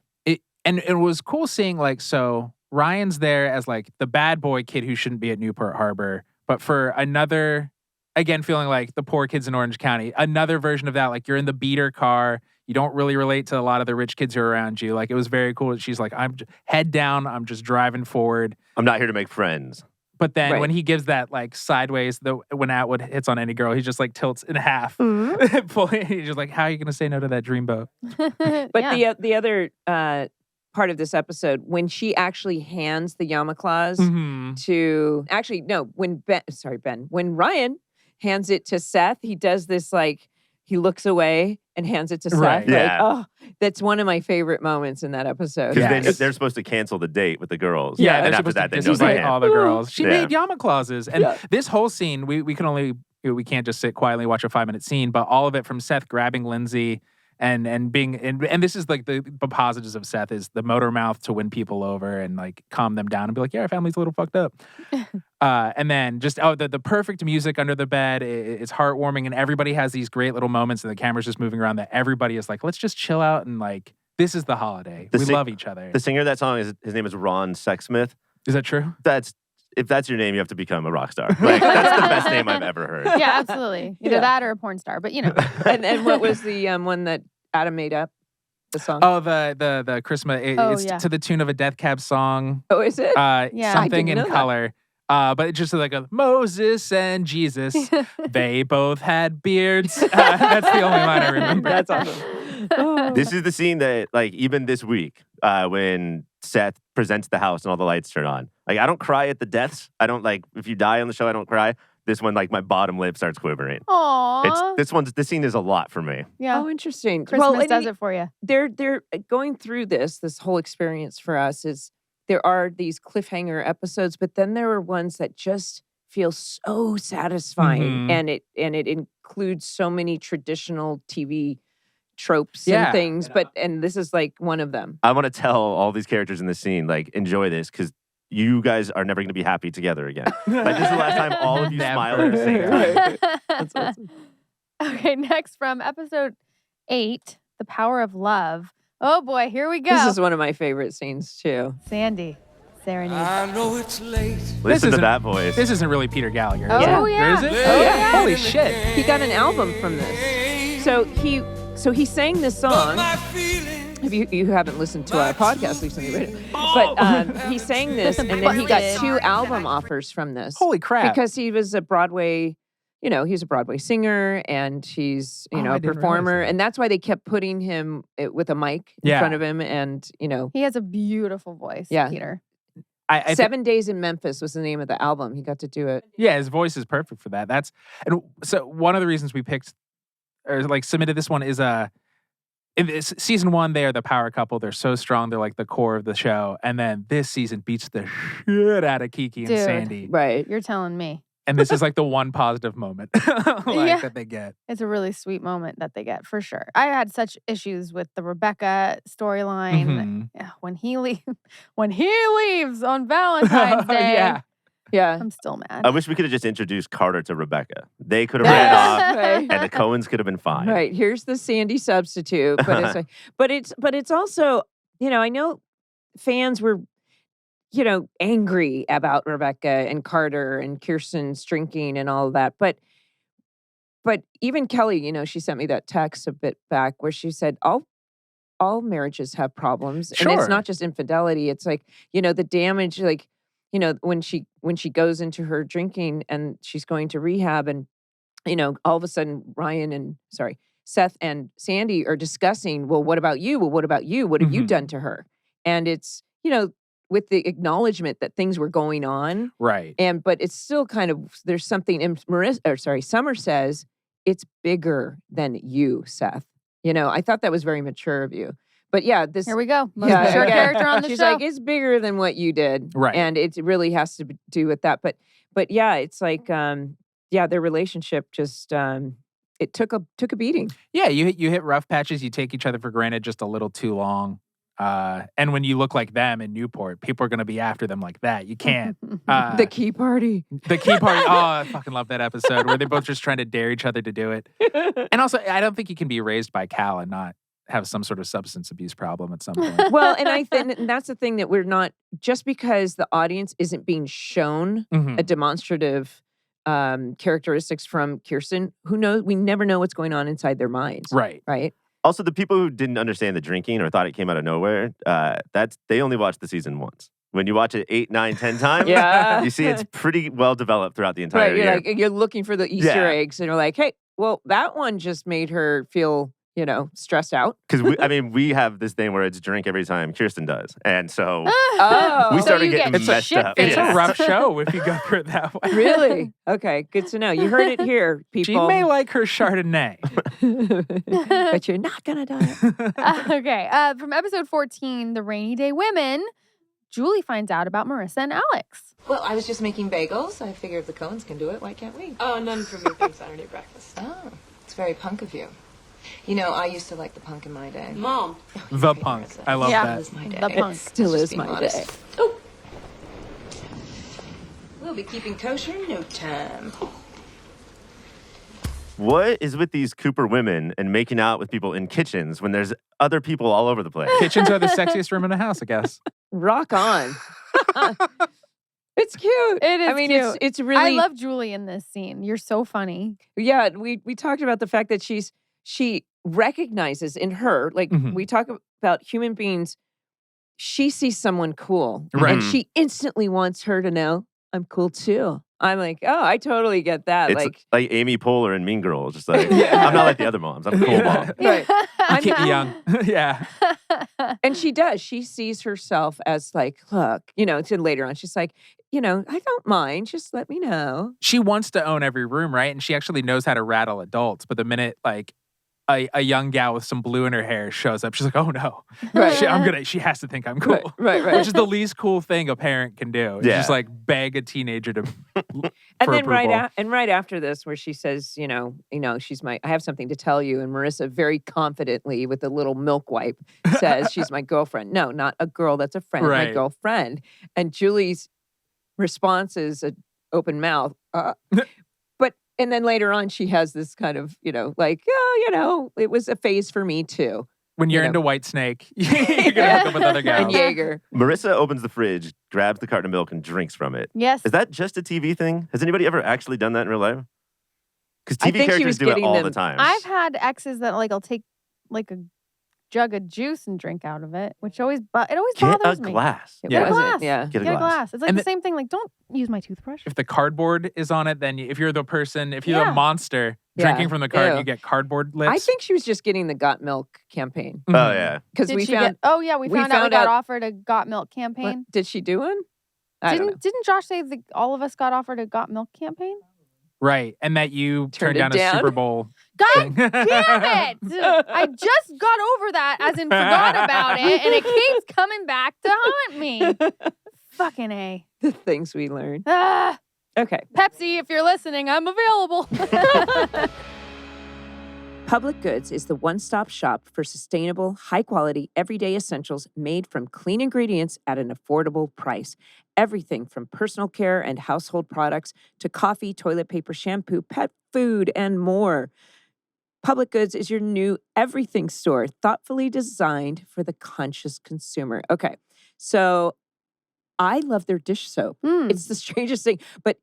[SPEAKER 4] And it was cool seeing so Ryan's there as like the bad boy kid who shouldn't be at Newport Harbor, but for another. Again, feeling like the poor kids in Orange County. Another version of that, like you're in the beater car. You don't really relate to a lot of the rich kids who are around you. Like it was very cool. She's like, I'm head down. I'm just driving forward.
[SPEAKER 3] I'm not here to make friends.
[SPEAKER 4] But then
[SPEAKER 2] Right.
[SPEAKER 4] when he gives that like sideways, when Atwood hits on any girl, he just like tilts in half. He's just like, how are you going to say no to that dreamboat?
[SPEAKER 2] But the other part of this episode, when she actually hands the yarmulke claws to when Ryan hands it to Seth, he does this like he looks away and hands it to
[SPEAKER 4] Right.
[SPEAKER 2] Seth.
[SPEAKER 3] Yeah.
[SPEAKER 2] Like, that's one of my favorite moments in that episode.
[SPEAKER 3] Because they're supposed to cancel the date with the girls.
[SPEAKER 4] Yeah,
[SPEAKER 3] and
[SPEAKER 4] they're
[SPEAKER 3] after
[SPEAKER 4] supposed
[SPEAKER 3] that,
[SPEAKER 4] to
[SPEAKER 3] they know
[SPEAKER 4] dislike
[SPEAKER 3] they
[SPEAKER 4] all
[SPEAKER 3] can't.
[SPEAKER 4] the girls. She
[SPEAKER 3] Yeah.
[SPEAKER 4] made yarmulke clauses. And
[SPEAKER 2] Yeah.
[SPEAKER 4] this whole scene, we can only, we can't just sit quietly and watch a 5-minute scene, but all of it from Seth grabbing Lindsay and being, and this is like the positives of Seth is the motor mouth to win people over and like calm them down and be like, yeah, our family's a little fucked up. And then just, the perfect music under the bed. It's heartwarming and everybody has these great little moments and the camera's just moving around that everybody is like, let's just chill out and like, this is the holiday. We love each other.
[SPEAKER 3] The singer of that song, his name is Ron Sexsmith.
[SPEAKER 4] Is that true?
[SPEAKER 3] If that's your name, you have to become a rock star. Like, that's the best name I've ever heard.
[SPEAKER 1] Yeah, absolutely. Either that or a porn star, but you know.
[SPEAKER 2] and what was the one that Adam made up? The song?
[SPEAKER 4] Oh, the Christmas. It's to the tune of a Death Cab song.
[SPEAKER 2] Oh, is it?
[SPEAKER 4] Something in color. But it's just like a Moses and Jesus. They both had beards. That's the only line I remember.
[SPEAKER 2] That's awesome.
[SPEAKER 3] This is the scene that, like, even this week, when Seth presents the house and all the lights turn on. Like, I don't cry at the deaths. I don't, like, if you die on the show, I don't cry. This one, like, my bottom lip starts quivering.
[SPEAKER 1] Aww.
[SPEAKER 3] This scene is a lot for me.
[SPEAKER 1] Yeah.
[SPEAKER 2] Oh, interesting.
[SPEAKER 1] Christmas does it for you.
[SPEAKER 2] They're going through this whole experience for us is there are these cliffhanger episodes, but then there are ones that just feel so satisfying, and it includes so many traditional TV tropes and things. And this is like one of them.
[SPEAKER 3] I want to tell all these characters in this scene, like, enjoy this because you guys are never going to be happy together again. Like, this is the last time all of you smile at the same time.
[SPEAKER 2] That's awesome.
[SPEAKER 1] Okay, next from episode 8, The Power of Love. Oh boy, here we go.
[SPEAKER 2] This is one of my favorite scenes too.
[SPEAKER 1] Sandy. Serenade.
[SPEAKER 11] I know it's late.
[SPEAKER 3] Listen to that voice.
[SPEAKER 4] This isn't really Peter Gallagher.
[SPEAKER 1] Oh, yeah.
[SPEAKER 4] Is it?
[SPEAKER 2] Oh, yeah.
[SPEAKER 4] Holy shit.
[SPEAKER 2] He got an album from this. So he sang this song. If you haven't listened to our podcast recently, but he sang this, and then he got 2 album offers from this.
[SPEAKER 4] Holy crap!
[SPEAKER 2] Because he was a Broadway, he's a Broadway singer, and he's a performer, and that's why they kept putting him with a mic in front of him, and
[SPEAKER 1] He has a beautiful voice, Peter.
[SPEAKER 4] I
[SPEAKER 2] 7 Days in Memphis was the name of the album. He got to do it.
[SPEAKER 4] Yeah, his voice is perfect for that. And so one of the reasons we picked or like submitted this one is in this, season 1 they are the power couple. They're so strong. They're like the core of the show. And then this season beats the shit out of Kiki and Sandy.
[SPEAKER 2] Right.
[SPEAKER 1] You're telling me.
[SPEAKER 4] And this is like the one positive moment that they get.
[SPEAKER 1] It's a really sweet moment that they get for sure. I had such issues with the Rebecca storyline when he leaves on Valentine's Day.
[SPEAKER 2] Yeah.
[SPEAKER 1] I'm still mad.
[SPEAKER 3] I wish we could have just introduced Carter to Rebecca. They could have ran off,
[SPEAKER 2] Right.
[SPEAKER 3] and the Cohens could have been fine.
[SPEAKER 2] Right. Here's the Sandy substitute. But it's like, but it's also, I know fans were, angry about Rebecca and Carter and Kirsten's drinking and all of that. But even Kelly, she sent me that text a bit back where she said all marriages have problems.
[SPEAKER 4] Sure.
[SPEAKER 2] And it's not just infidelity. It's like, the damage, like, when she goes into her drinking and she's going to rehab and, all of a sudden Seth and Sandy are discussing, well, what about you? Well, what about you? What have you done to her? And it's, with the acknowledgement that things were going on.
[SPEAKER 4] Right.
[SPEAKER 2] But it's still kind of, there's something in Summer says, it's bigger than you, Seth. I thought that was very mature of you. But yeah,
[SPEAKER 1] Here we go. Most mature character on the
[SPEAKER 2] she's
[SPEAKER 1] show.
[SPEAKER 2] like, it's bigger than what you did.
[SPEAKER 4] Right.
[SPEAKER 2] And it really has to do with that. But yeah, it's like, their relationship just, it took a beating.
[SPEAKER 4] Yeah, you hit rough patches. You take each other for granted just a little too long. And when you look like them in Newport, people are going to be after them like that. You can't.
[SPEAKER 2] The key party.
[SPEAKER 4] The key party. Oh, I fucking love that episode where they're both just trying to dare each other to do it. And also, I don't think you can be raised by Cal and not have some sort of substance abuse problem at some point.
[SPEAKER 2] Well, and I think that's the thing that we're not, just because the audience isn't being shown a demonstrative characteristics from Kirsten, who knows? We never know what's going on inside their minds.
[SPEAKER 4] Right.
[SPEAKER 2] Right.
[SPEAKER 3] Also, the people who didn't understand the drinking or thought it came out of nowhere, they only watched the season once. When you watch it 8, 9, 10 times, you see it's pretty well develed throughout the entire year.
[SPEAKER 2] You're looking for the Easter eggs, and you're like, hey, well, that one just made her feel, stressed out.
[SPEAKER 3] Because we have this thing where it's drink every time Kirsten does, and so we
[SPEAKER 1] So
[SPEAKER 3] started
[SPEAKER 1] you
[SPEAKER 3] getting
[SPEAKER 1] get
[SPEAKER 3] messed up.
[SPEAKER 4] It's a rough show if you go through it that way.
[SPEAKER 2] Really? Okay, good to know. You heard it here, people.
[SPEAKER 4] She may like her Chardonnay.
[SPEAKER 2] But you're not gonna die.
[SPEAKER 1] Okay. From episode 14, The Rainy Day Women, Julie finds out about Marissa and Alex.
[SPEAKER 8] Well, I was just making bagels. I figured if the Cohens can do it, why can't we?
[SPEAKER 10] Oh, none for me thanks. I don't eat breakfast.
[SPEAKER 8] Oh, it's very punk of you. I used to like the punk in my day.
[SPEAKER 10] Mom.
[SPEAKER 4] The punk. I love
[SPEAKER 1] Yeah.
[SPEAKER 8] That
[SPEAKER 4] that.
[SPEAKER 8] was my day.
[SPEAKER 1] The punk.
[SPEAKER 2] Still
[SPEAKER 8] Just
[SPEAKER 2] is
[SPEAKER 8] being
[SPEAKER 2] my
[SPEAKER 8] honest.
[SPEAKER 2] day.
[SPEAKER 8] Oh. We'll be keeping kosher in no time.
[SPEAKER 3] What is with these Cooper women and making out with people in kitchens when there's other people all over the place?
[SPEAKER 4] Kitchens are the sexiest room in the house, I guess.
[SPEAKER 2] Rock on. It's cute.
[SPEAKER 1] It is
[SPEAKER 2] I mean,
[SPEAKER 1] cute.
[SPEAKER 2] it's really.
[SPEAKER 1] I love Julie in this scene. You're so funny.
[SPEAKER 2] Yeah, we talked about the fact that she recognizes in her, like we talk about human beings, she sees someone cool.
[SPEAKER 4] Right.
[SPEAKER 2] And she instantly wants her to know, I'm cool too. I'm like, oh, I totally get that.
[SPEAKER 3] It's like Amy Poehler in Mean Girls. Just like, I'm not like the other moms. I'm a cool mom.
[SPEAKER 2] Right.
[SPEAKER 4] You keep me young. Yeah.
[SPEAKER 2] And she does. She sees herself as like, look, to later on, she's like, I don't mind. Just let me know.
[SPEAKER 4] She wants to own every room, right? And she actually knows how to rattle adults. But the minute like a young gal with some blue in her hair shows up, she's like, oh no.
[SPEAKER 2] Right.
[SPEAKER 4] She has to think I'm cool.
[SPEAKER 2] Right.
[SPEAKER 4] Which is the least cool thing a parent can do. It's just like beg a teenager to
[SPEAKER 2] And then
[SPEAKER 4] approval.
[SPEAKER 2] right after this, where she says, I have something to tell you, and Marissa very confidently with a little milk wipe says she's my girlfriend. No, not a girl. That's a friend. My
[SPEAKER 4] Right.
[SPEAKER 2] girlfriend. And Julie's response is an open mouth. And then later on, she has this kind of, it was a phase for me too.
[SPEAKER 4] When you're into White Snake, you're going to hook up with other
[SPEAKER 2] And
[SPEAKER 4] gals.
[SPEAKER 2] Jaeger.
[SPEAKER 3] Marissa opens the fridge, grabs the carton of milk, and drinks from it.
[SPEAKER 1] Yes.
[SPEAKER 3] Is that just a TV thing? Has anybody ever actually done that in real life? Because
[SPEAKER 2] I
[SPEAKER 3] TV
[SPEAKER 2] think she
[SPEAKER 3] characters
[SPEAKER 2] was
[SPEAKER 3] do it
[SPEAKER 2] getting
[SPEAKER 3] all
[SPEAKER 2] them-
[SPEAKER 3] the time.
[SPEAKER 1] I've had exes that I'll take like a jug of juice and drink out of it, which always
[SPEAKER 3] Get
[SPEAKER 1] bothers
[SPEAKER 3] a
[SPEAKER 1] me.
[SPEAKER 3] glass.
[SPEAKER 2] It
[SPEAKER 1] Get a
[SPEAKER 2] wasn't,
[SPEAKER 1] glass.
[SPEAKER 2] yeah.
[SPEAKER 3] Get a
[SPEAKER 1] Get a
[SPEAKER 3] glass.
[SPEAKER 1] glass. It's like
[SPEAKER 4] And
[SPEAKER 1] the same thing. Like, don't use my toothbrush.
[SPEAKER 4] If the cardboard is on it, then if you're the person, if you're
[SPEAKER 1] Yeah.
[SPEAKER 4] the monster
[SPEAKER 2] Yeah.
[SPEAKER 4] drinking from the card,
[SPEAKER 2] Ew.
[SPEAKER 4] you get cardboard lips.
[SPEAKER 2] I think she was just getting the Got Milk campaign.
[SPEAKER 3] Oh, yeah.
[SPEAKER 2] Because
[SPEAKER 1] Did
[SPEAKER 2] we
[SPEAKER 1] she
[SPEAKER 2] found.
[SPEAKER 1] get? Oh yeah, we found out we
[SPEAKER 2] found
[SPEAKER 1] got
[SPEAKER 2] out-
[SPEAKER 1] offered a Got Milk
[SPEAKER 2] What,
[SPEAKER 1] campaign.
[SPEAKER 2] did she do one? I don't know.
[SPEAKER 1] Didn't Josh say that all of us got offered a Got Milk campaign?
[SPEAKER 4] Right. And that you turned
[SPEAKER 2] it
[SPEAKER 4] down a
[SPEAKER 2] down?
[SPEAKER 4] Super Bowl.
[SPEAKER 1] God
[SPEAKER 4] thing.
[SPEAKER 1] damn it! I just got over that, as in forgot about it, and it keeps coming back to haunt me. Fucking A.
[SPEAKER 2] The things we learn.
[SPEAKER 1] Ah,
[SPEAKER 2] Okay.
[SPEAKER 1] Pepsi, if you're listening, I'm available.
[SPEAKER 2] Public Goods is the one-stop shop for sustainable, high-quality, everyday essentials made from clean ingredients at an affordable price. Everything from personal care and household products to coffee, toilet paper, shampoo, pet food, and more. Public Goods is your new everything store, thoughtfully designed for the conscious consumer. Okay, so I love their dish soap. It's the strangest thing, but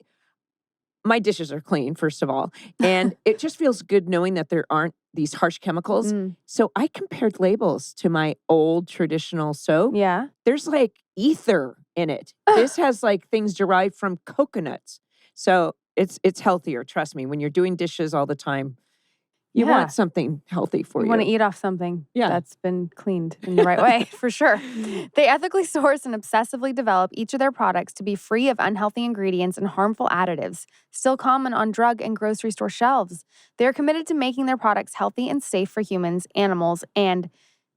[SPEAKER 2] my dishes are clean, first of all. And it just feels good knowing that there aren't these harsh chemicals. So I compared labels to my old traditional soap.
[SPEAKER 1] Yeah.
[SPEAKER 2] There's like ether in it. This has like things derived from coconuts. So it's healthier, trust me. When you're doing dishes all the time, you want something healthy for you.
[SPEAKER 1] You want to eat off something that's been cleaned in the right way, for sure. They ethically source and obsessively develop each of their products to be free of unhealthy ingredients and harmful additives, still common on drug and grocery store shelves. They are committed to making their products healthy and safe for humans, animals, and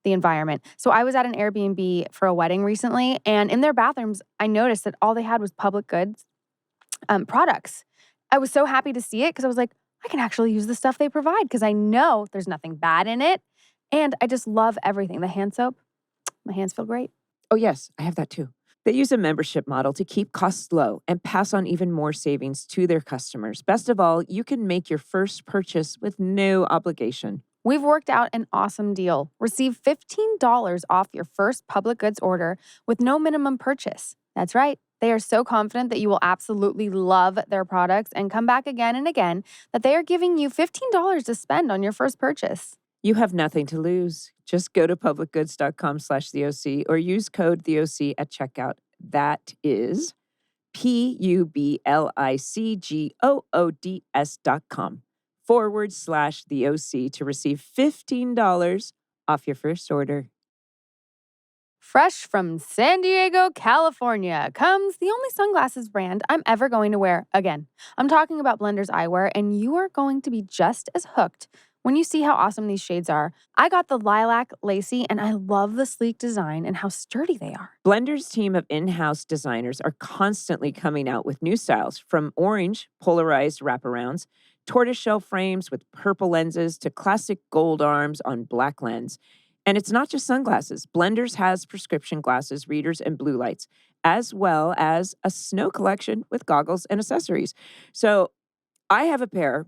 [SPEAKER 1] the environment. So I was at an Airbnb for a wedding recently, and in their bathrooms, I noticed that all they had was Public Goods products. I was so happy to see it because I was like, I can actually use the stuff they provide because I know there's nothing bad in it. And I just love everything. The hand soap, my hands feel great.
[SPEAKER 2] Oh, yes, I have that too. They use a membership model to keep costs low and pass on even more savings to their customers. Best of all, you can make your first purchase with no obligation.
[SPEAKER 1] We've worked out an awesome deal. Receive $15 off your first Public Goods order with no minimum purchase. That's right. They are so confident that you will absolutely love their products and come back again and again that they are giving you $15 to spend on your first purchase.
[SPEAKER 2] You have nothing to lose. Just go to publicgoods.com/theOC or use code TheOC at checkout. That is publicgoods.com/TheOC to receive $15 off your first order.
[SPEAKER 1] Fresh from San Diego, California, comes the only sunglasses brand I'm ever going to wear again. I'm talking about Blenders Eyewear, and you are going to be just as hooked when you see how awesome these shades are. I got the lilac lacy, and I love the sleek design and how sturdy they are.
[SPEAKER 2] Blenders' team of in-house designers are constantly coming out with new styles, from orange polarized wraparounds, tortoiseshell frames with purple lenses, to classic gold arms on black lens. And it's not just sunglasses. Blenders has prescription glasses, readers, and blue lights, as well as a snow collection with goggles and accessories. So I have a pair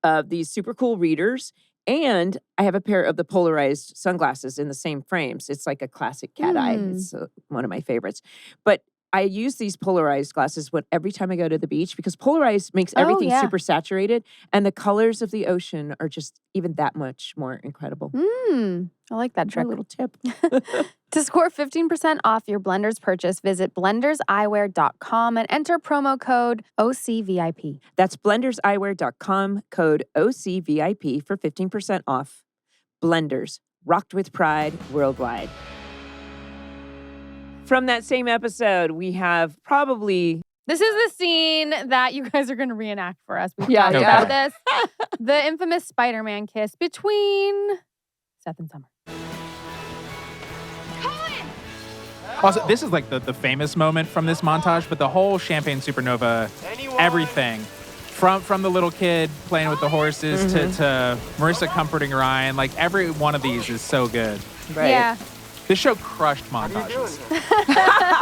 [SPEAKER 2] of these super cool readers, and I have a pair of the polarized sunglasses in the same frames. It's like a classic cat eye. It's one of my favorites. But I use these polarized glasses every time I go to the beach because polarized makes everything super saturated, and the colors of the ocean are just even that much more incredible.
[SPEAKER 1] I like that trick.
[SPEAKER 2] A little tip.
[SPEAKER 1] To score 15% off your Blenders purchase, visit blenderseyewear.com and enter promo code OCVIP.
[SPEAKER 2] That's blenderseyewear.com, code OCVIP for 15% off. Blenders, rocked with pride worldwide. From that same episode, we have probably...
[SPEAKER 1] This is the scene that you guys are going to reenact for us. We've
[SPEAKER 2] Yeah,
[SPEAKER 1] talked
[SPEAKER 2] yeah.
[SPEAKER 1] about this. The infamous Spider-Man kiss between Seth and Summer.
[SPEAKER 4] Also, this is like the famous moment from this montage, but the whole Champagne Supernova, everything, from the little kid playing with the horses to Marissa comforting Ryan, like every one of these is so good.
[SPEAKER 2] Right.
[SPEAKER 1] Yeah.
[SPEAKER 4] This show crushed montages.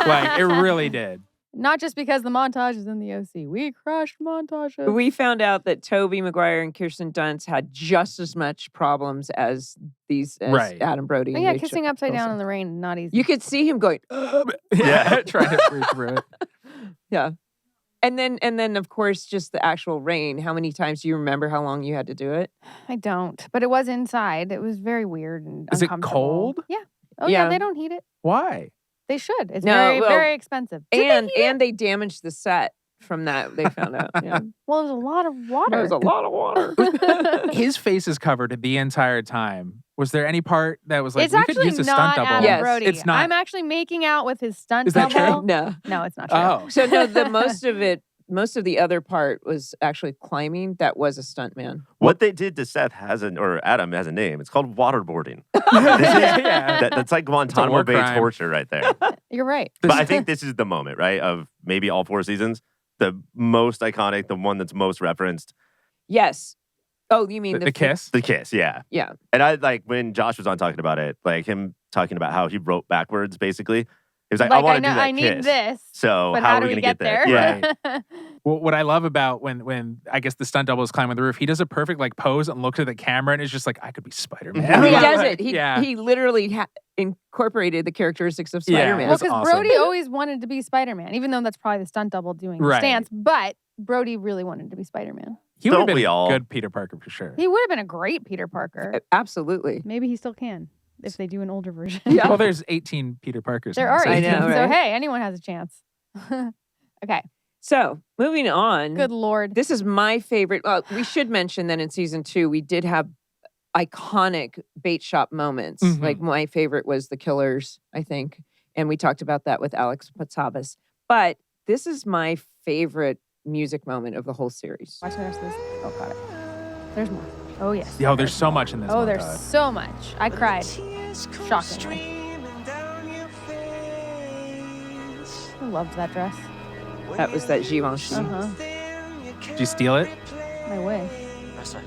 [SPEAKER 4] Like, it really did.
[SPEAKER 1] Not just because the montage is in the OC. We crushed montages.
[SPEAKER 2] We found out that Tobey Maguire and Kirsten Dunst had just as much problems as Adam Brody.
[SPEAKER 1] Oh,
[SPEAKER 2] and
[SPEAKER 1] yeah,
[SPEAKER 2] Rachel
[SPEAKER 1] kissing upside down
[SPEAKER 2] Bilson.
[SPEAKER 1] in the rain, not easy.
[SPEAKER 2] You could see him going,
[SPEAKER 4] Yeah, trying to breathe through it.
[SPEAKER 2] yeah. And then of course, just the actual rain. How many times do you remember how long you had to do it?
[SPEAKER 1] I don't, but it was inside. It was very weird and
[SPEAKER 4] Is it
[SPEAKER 1] uncomfortable.
[SPEAKER 4] cold?
[SPEAKER 1] Yeah. Oh, yeah, they don't heat it.
[SPEAKER 4] Why?
[SPEAKER 1] They should. It's
[SPEAKER 2] No, well,
[SPEAKER 1] very expensive.
[SPEAKER 2] And they damaged the set from that, they found out. Yeah.
[SPEAKER 1] Well, it was a lot of water.
[SPEAKER 2] There was a lot of water.
[SPEAKER 4] His face is covered the entire time. Was there any part that was like,
[SPEAKER 1] It's
[SPEAKER 4] we could
[SPEAKER 1] actually
[SPEAKER 4] use a
[SPEAKER 1] not
[SPEAKER 4] stunt double?
[SPEAKER 1] Adam
[SPEAKER 2] Yes.
[SPEAKER 1] Brody.
[SPEAKER 4] It's not.
[SPEAKER 1] I'm actually making out with his stunt
[SPEAKER 4] Is that
[SPEAKER 1] double.
[SPEAKER 4] true?
[SPEAKER 2] No.
[SPEAKER 1] No, it's not true.
[SPEAKER 4] Oh.
[SPEAKER 2] So no, the most of the other part was actually climbing. That was a stuntman.
[SPEAKER 3] What they did to Seth or Adam has a name. It's called waterboarding.
[SPEAKER 4] Yeah.
[SPEAKER 3] That's like Guantanamo
[SPEAKER 4] war
[SPEAKER 3] Bay
[SPEAKER 4] crime.
[SPEAKER 3] torture right there.
[SPEAKER 1] You're right.
[SPEAKER 3] But I think this is the moment, right? Of maybe all 4 seasons, the most iconic, the one that's most referenced.
[SPEAKER 2] Yes. Oh, you mean
[SPEAKER 4] The kiss?
[SPEAKER 3] The kiss, yeah.
[SPEAKER 2] Yeah.
[SPEAKER 3] And I like when Josh was on talking about it, like him talking about how he wrote backwards, basically. He was like, I want to do that
[SPEAKER 1] I
[SPEAKER 3] kiss.
[SPEAKER 1] need this.
[SPEAKER 3] So
[SPEAKER 1] But
[SPEAKER 3] how
[SPEAKER 1] how
[SPEAKER 3] are
[SPEAKER 1] do
[SPEAKER 3] we
[SPEAKER 1] we
[SPEAKER 3] going to
[SPEAKER 1] get
[SPEAKER 3] get there?
[SPEAKER 1] there?
[SPEAKER 3] Yeah.
[SPEAKER 4] Well, what I love about when I guess the stunt double is climbing the roof, he does a perfect like pose and looks at the camera and is just like, I could be Spider-Man.
[SPEAKER 2] He does
[SPEAKER 4] Like,
[SPEAKER 2] it.
[SPEAKER 4] yeah.
[SPEAKER 2] He literally incorporated the characteristics of
[SPEAKER 4] Yeah.
[SPEAKER 2] Spider-Man.
[SPEAKER 1] Well,
[SPEAKER 4] That's
[SPEAKER 1] because
[SPEAKER 4] awesome.
[SPEAKER 1] Brody always wanted to be Spider-Man, even though that's probably the stunt double doing the
[SPEAKER 4] Right.
[SPEAKER 1] stance. But Brody really wanted to be Spider-Man.
[SPEAKER 4] He would have
[SPEAKER 3] Don't
[SPEAKER 4] been
[SPEAKER 3] we all?
[SPEAKER 4] good Peter Parker for sure.
[SPEAKER 1] He would have been a great Peter Parker.
[SPEAKER 2] Absolutely.
[SPEAKER 1] Maybe he still can if they do an older version.
[SPEAKER 2] Yeah.
[SPEAKER 4] Well, there's 18 Peter Parkers.
[SPEAKER 1] There
[SPEAKER 4] now,
[SPEAKER 1] are
[SPEAKER 4] so-
[SPEAKER 1] 18,
[SPEAKER 2] I know,
[SPEAKER 1] so
[SPEAKER 2] right?
[SPEAKER 1] hey, anyone has a chance. Okay,
[SPEAKER 2] So moving on.
[SPEAKER 1] good lord.
[SPEAKER 2] This is my favorite. Well, we should mention that in season 2, we did have iconic bait shop moments.
[SPEAKER 4] Mhm.
[SPEAKER 2] Like my favorite was the Killers, I think. And we talked about that with Alex Patsavas. But this is my favorite music moment of the whole series.
[SPEAKER 1] Watch the rest of this. Oh, got it. There's more. Oh, yes.
[SPEAKER 4] Yo, there's so much in this.
[SPEAKER 1] Oh, there's
[SPEAKER 4] montage.
[SPEAKER 1] so much. I cried. Shockingly. I loved that dress.
[SPEAKER 2] That was that Givenchy.
[SPEAKER 1] Uh-huh.
[SPEAKER 4] Did you steal it?
[SPEAKER 1] My way.
[SPEAKER 9] Marissa.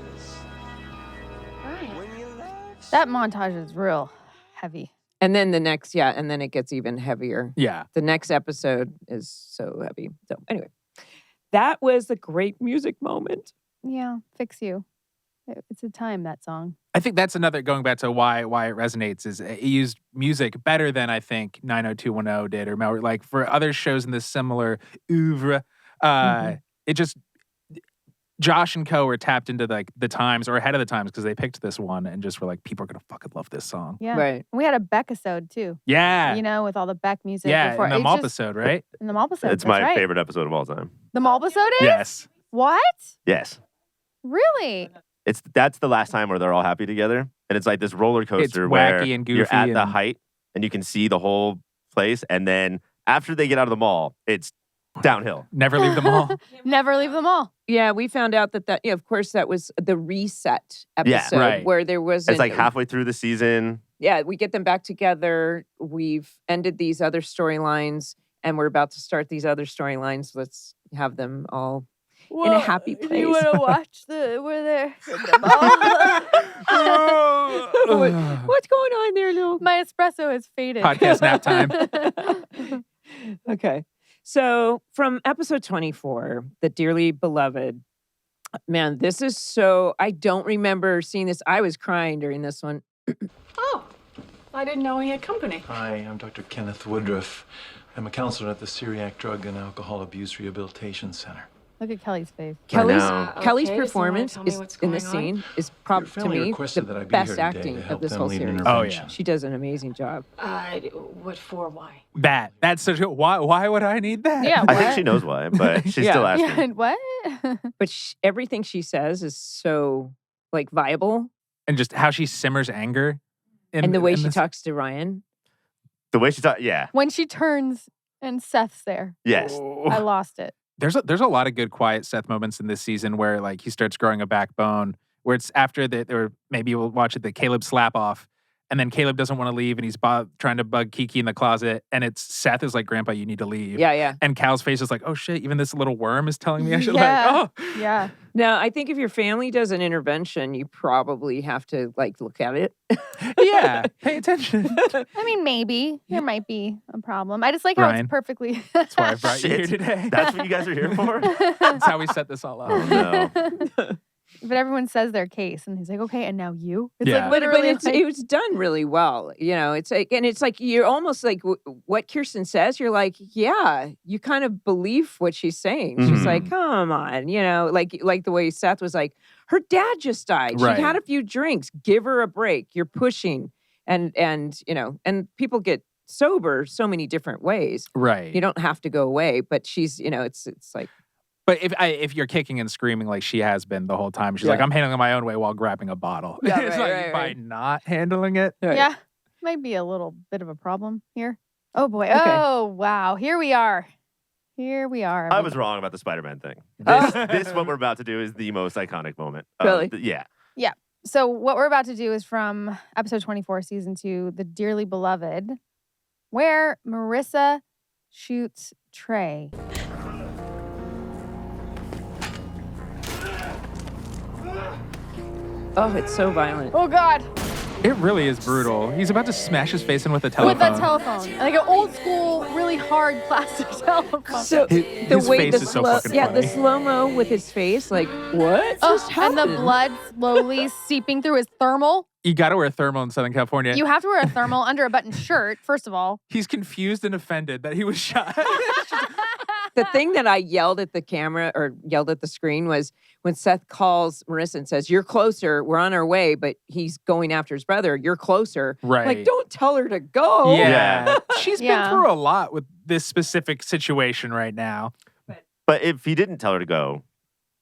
[SPEAKER 1] That montage is real heavy.
[SPEAKER 2] And then the next, and then it gets even heavier.
[SPEAKER 4] Yeah.
[SPEAKER 2] The next episode is so heavy. So anyway, that was a great music moment.
[SPEAKER 1] Yeah, Fix You. It's a time, that song.
[SPEAKER 4] I think that's another going back to why it resonates is it used music better than I think 90210 did or like for other shows in this similar oeuvre. It just Josh and co were tapped into like the times or ahead of the times because they picked this one and just were like, people are gonna fucking love this song.
[SPEAKER 1] Yeah.
[SPEAKER 2] Right.
[SPEAKER 1] We had a Beck episode too.
[SPEAKER 4] Yeah.
[SPEAKER 1] You know, with all the Beck music.
[SPEAKER 4] Yeah,
[SPEAKER 1] before.
[SPEAKER 4] in the
[SPEAKER 1] It's
[SPEAKER 4] Malp
[SPEAKER 1] just-
[SPEAKER 4] episode, right?
[SPEAKER 1] In the Malp episode.
[SPEAKER 3] It's
[SPEAKER 1] that's
[SPEAKER 3] my
[SPEAKER 1] right.
[SPEAKER 3] favorite episode of all time.
[SPEAKER 1] The Malp episode is?
[SPEAKER 4] Yes.
[SPEAKER 1] What?
[SPEAKER 3] Yes.
[SPEAKER 1] Really?
[SPEAKER 3] That's the last time where they're all happy together. And it's like this roller coaster
[SPEAKER 4] wacky
[SPEAKER 3] where
[SPEAKER 4] and
[SPEAKER 3] you're
[SPEAKER 4] goofy
[SPEAKER 3] at the
[SPEAKER 4] and-
[SPEAKER 3] height and you can see the whole place. And then after they get out of the mall, it's downhill.
[SPEAKER 4] Never leave the mall.
[SPEAKER 1] Never leave them all.
[SPEAKER 2] Yeah, we found out that of course, that was the reset episode
[SPEAKER 4] right.
[SPEAKER 2] where there was
[SPEAKER 3] It's like halfway through the season.
[SPEAKER 2] Yeah, we get them back together. We've ended these other storylines and we're about to start these other storylines. Let's have them all in a happy place.
[SPEAKER 1] You want to watch where they're
[SPEAKER 2] What's going on there, Lil?
[SPEAKER 1] My espresso has faded.
[SPEAKER 4] Podcast nap time.
[SPEAKER 2] Okay. So from episode 24, The Dearly Beloved, man, this is so, I don't remember seeing this. I was crying during this one.
[SPEAKER 11] Oh, I didn't know he had company.
[SPEAKER 12] Hi, I'm Dr. Kenneth Woodruff. I'm a counselor at the Syriac Drug and Alcohol Abuse Rehabilitation Center.
[SPEAKER 1] Look at Kelly's face.
[SPEAKER 2] Kelly's
[SPEAKER 3] know.
[SPEAKER 2] Kelly's
[SPEAKER 11] Okay, does he wanna
[SPEAKER 2] performance
[SPEAKER 11] tell me
[SPEAKER 2] is
[SPEAKER 11] what's
[SPEAKER 2] in this
[SPEAKER 11] going on?
[SPEAKER 2] scene is
[SPEAKER 12] Your
[SPEAKER 2] probably to
[SPEAKER 12] family
[SPEAKER 2] me
[SPEAKER 12] requested
[SPEAKER 2] the
[SPEAKER 12] that I be
[SPEAKER 2] best
[SPEAKER 12] here today
[SPEAKER 2] acting
[SPEAKER 12] to
[SPEAKER 2] of
[SPEAKER 12] help
[SPEAKER 2] this
[SPEAKER 12] them
[SPEAKER 2] whole
[SPEAKER 12] lead an
[SPEAKER 2] series.
[SPEAKER 4] Oh,
[SPEAKER 12] intervention.
[SPEAKER 4] yeah.
[SPEAKER 2] She does an amazing job.
[SPEAKER 11] What for? Why?
[SPEAKER 4] That's such a why would I need that?
[SPEAKER 1] Yeah,
[SPEAKER 3] I think
[SPEAKER 1] what?
[SPEAKER 3] she knows why, but she's
[SPEAKER 2] Yeah.
[SPEAKER 3] still asking.
[SPEAKER 1] Yeah, and what?
[SPEAKER 2] But everything she says is so like viable,
[SPEAKER 4] And just how she simmers anger.
[SPEAKER 2] and the way
[SPEAKER 4] in
[SPEAKER 2] she
[SPEAKER 4] this-
[SPEAKER 2] talks to Ryan.
[SPEAKER 3] The way she talks, yeah.
[SPEAKER 1] When she turns and Seth's there,
[SPEAKER 3] Yes.
[SPEAKER 1] I lost it.
[SPEAKER 4] There's a lot of good quiet Seth moments in this season where like he starts growing a backbone. Where it's after that, or maybe we'll watch it, the Caleb slap off, and then Caleb doesn't want to leave, and he's trying to bug Kiki in the closet, and it's Seth is like, "Grandpa, you need to leave."
[SPEAKER 2] Yeah, yeah.
[SPEAKER 4] And Cal's face is like, "Oh shit!" Even this little worm is telling me I should
[SPEAKER 1] Yeah.
[SPEAKER 4] like, oh.
[SPEAKER 1] Yeah.
[SPEAKER 2] Now, I think if your family does an intervention, you probably have to like look at it.
[SPEAKER 4] Yeah, pay attention.
[SPEAKER 1] I mean, maybe there might be a problem. I just like how
[SPEAKER 4] Ryan.
[SPEAKER 1] it's perfectly.
[SPEAKER 4] That's why I brought you here
[SPEAKER 3] Shit.
[SPEAKER 4] today.
[SPEAKER 3] That's what you guys are here for?
[SPEAKER 4] That's how we set this all up.
[SPEAKER 3] Oh, no.
[SPEAKER 1] But everyone says their case, and he's like, "Okay, and now you." It's
[SPEAKER 4] Yeah.
[SPEAKER 1] like
[SPEAKER 2] But
[SPEAKER 1] literally.
[SPEAKER 2] it was done really well. You know, it's like, and it's like you're almost like what Kirsten says. You're like, yeah, you kind of believe what she's saying. She's
[SPEAKER 3] Mhm.
[SPEAKER 2] like, come on, you know, like the way Seth was like, her dad just died.
[SPEAKER 4] Right.
[SPEAKER 2] She had a few drinks. Give her a break. You're pushing, and you know, and people get sober so many different ways.
[SPEAKER 4] Right.
[SPEAKER 2] You don't have to go away, but she's, you know, it's like.
[SPEAKER 4] But if you're kicking and screaming like she has been the whole time, she's like, I'm handling it my own way while grabbing a bottle.
[SPEAKER 2] Yeah,
[SPEAKER 4] It's
[SPEAKER 2] right,
[SPEAKER 4] by not handling it.
[SPEAKER 2] Right.
[SPEAKER 1] Yeah, might be a little bit of a problem here. Oh boy.
[SPEAKER 2] Okay.
[SPEAKER 1] Oh wow. Here we are.
[SPEAKER 3] I was wrong about the Spider-Man thing. This what we're about to do is the most iconic moment.
[SPEAKER 2] Really?
[SPEAKER 3] Yeah.
[SPEAKER 1] Yeah. So what we're about to do is from episode 24, season 2, The Dearly Beloved, where Marissa shoots Trey.
[SPEAKER 2] Oh, it's so violent.
[SPEAKER 1] Oh God.
[SPEAKER 4] It really is brutal. He's about to smash his face in with a telephone.
[SPEAKER 1] With that telephone. Like an old school, really hard plastic telephone.
[SPEAKER 2] So
[SPEAKER 4] his face is so fucking funny.
[SPEAKER 2] the slow-mo with his face, like, what just
[SPEAKER 1] and
[SPEAKER 2] happened?
[SPEAKER 1] the blood slowly seeping through his thermal.
[SPEAKER 4] You got to wear thermal in Southern California.
[SPEAKER 1] You have to wear a thermal under a button shirt, first of all.
[SPEAKER 4] He's confused and offended that he was shot.
[SPEAKER 2] The thing that I yelled at the camera or yelled at the screen was when Seth calls Marissa and says, "You're closer. We're on our way," but he's going after his brother. "You're closer."
[SPEAKER 4] Right.
[SPEAKER 2] Like, don't tell her to go.
[SPEAKER 4] Yeah. She's been
[SPEAKER 1] Yeah.
[SPEAKER 4] through a lot with this specific situation right now.
[SPEAKER 3] But if he didn't tell her to go,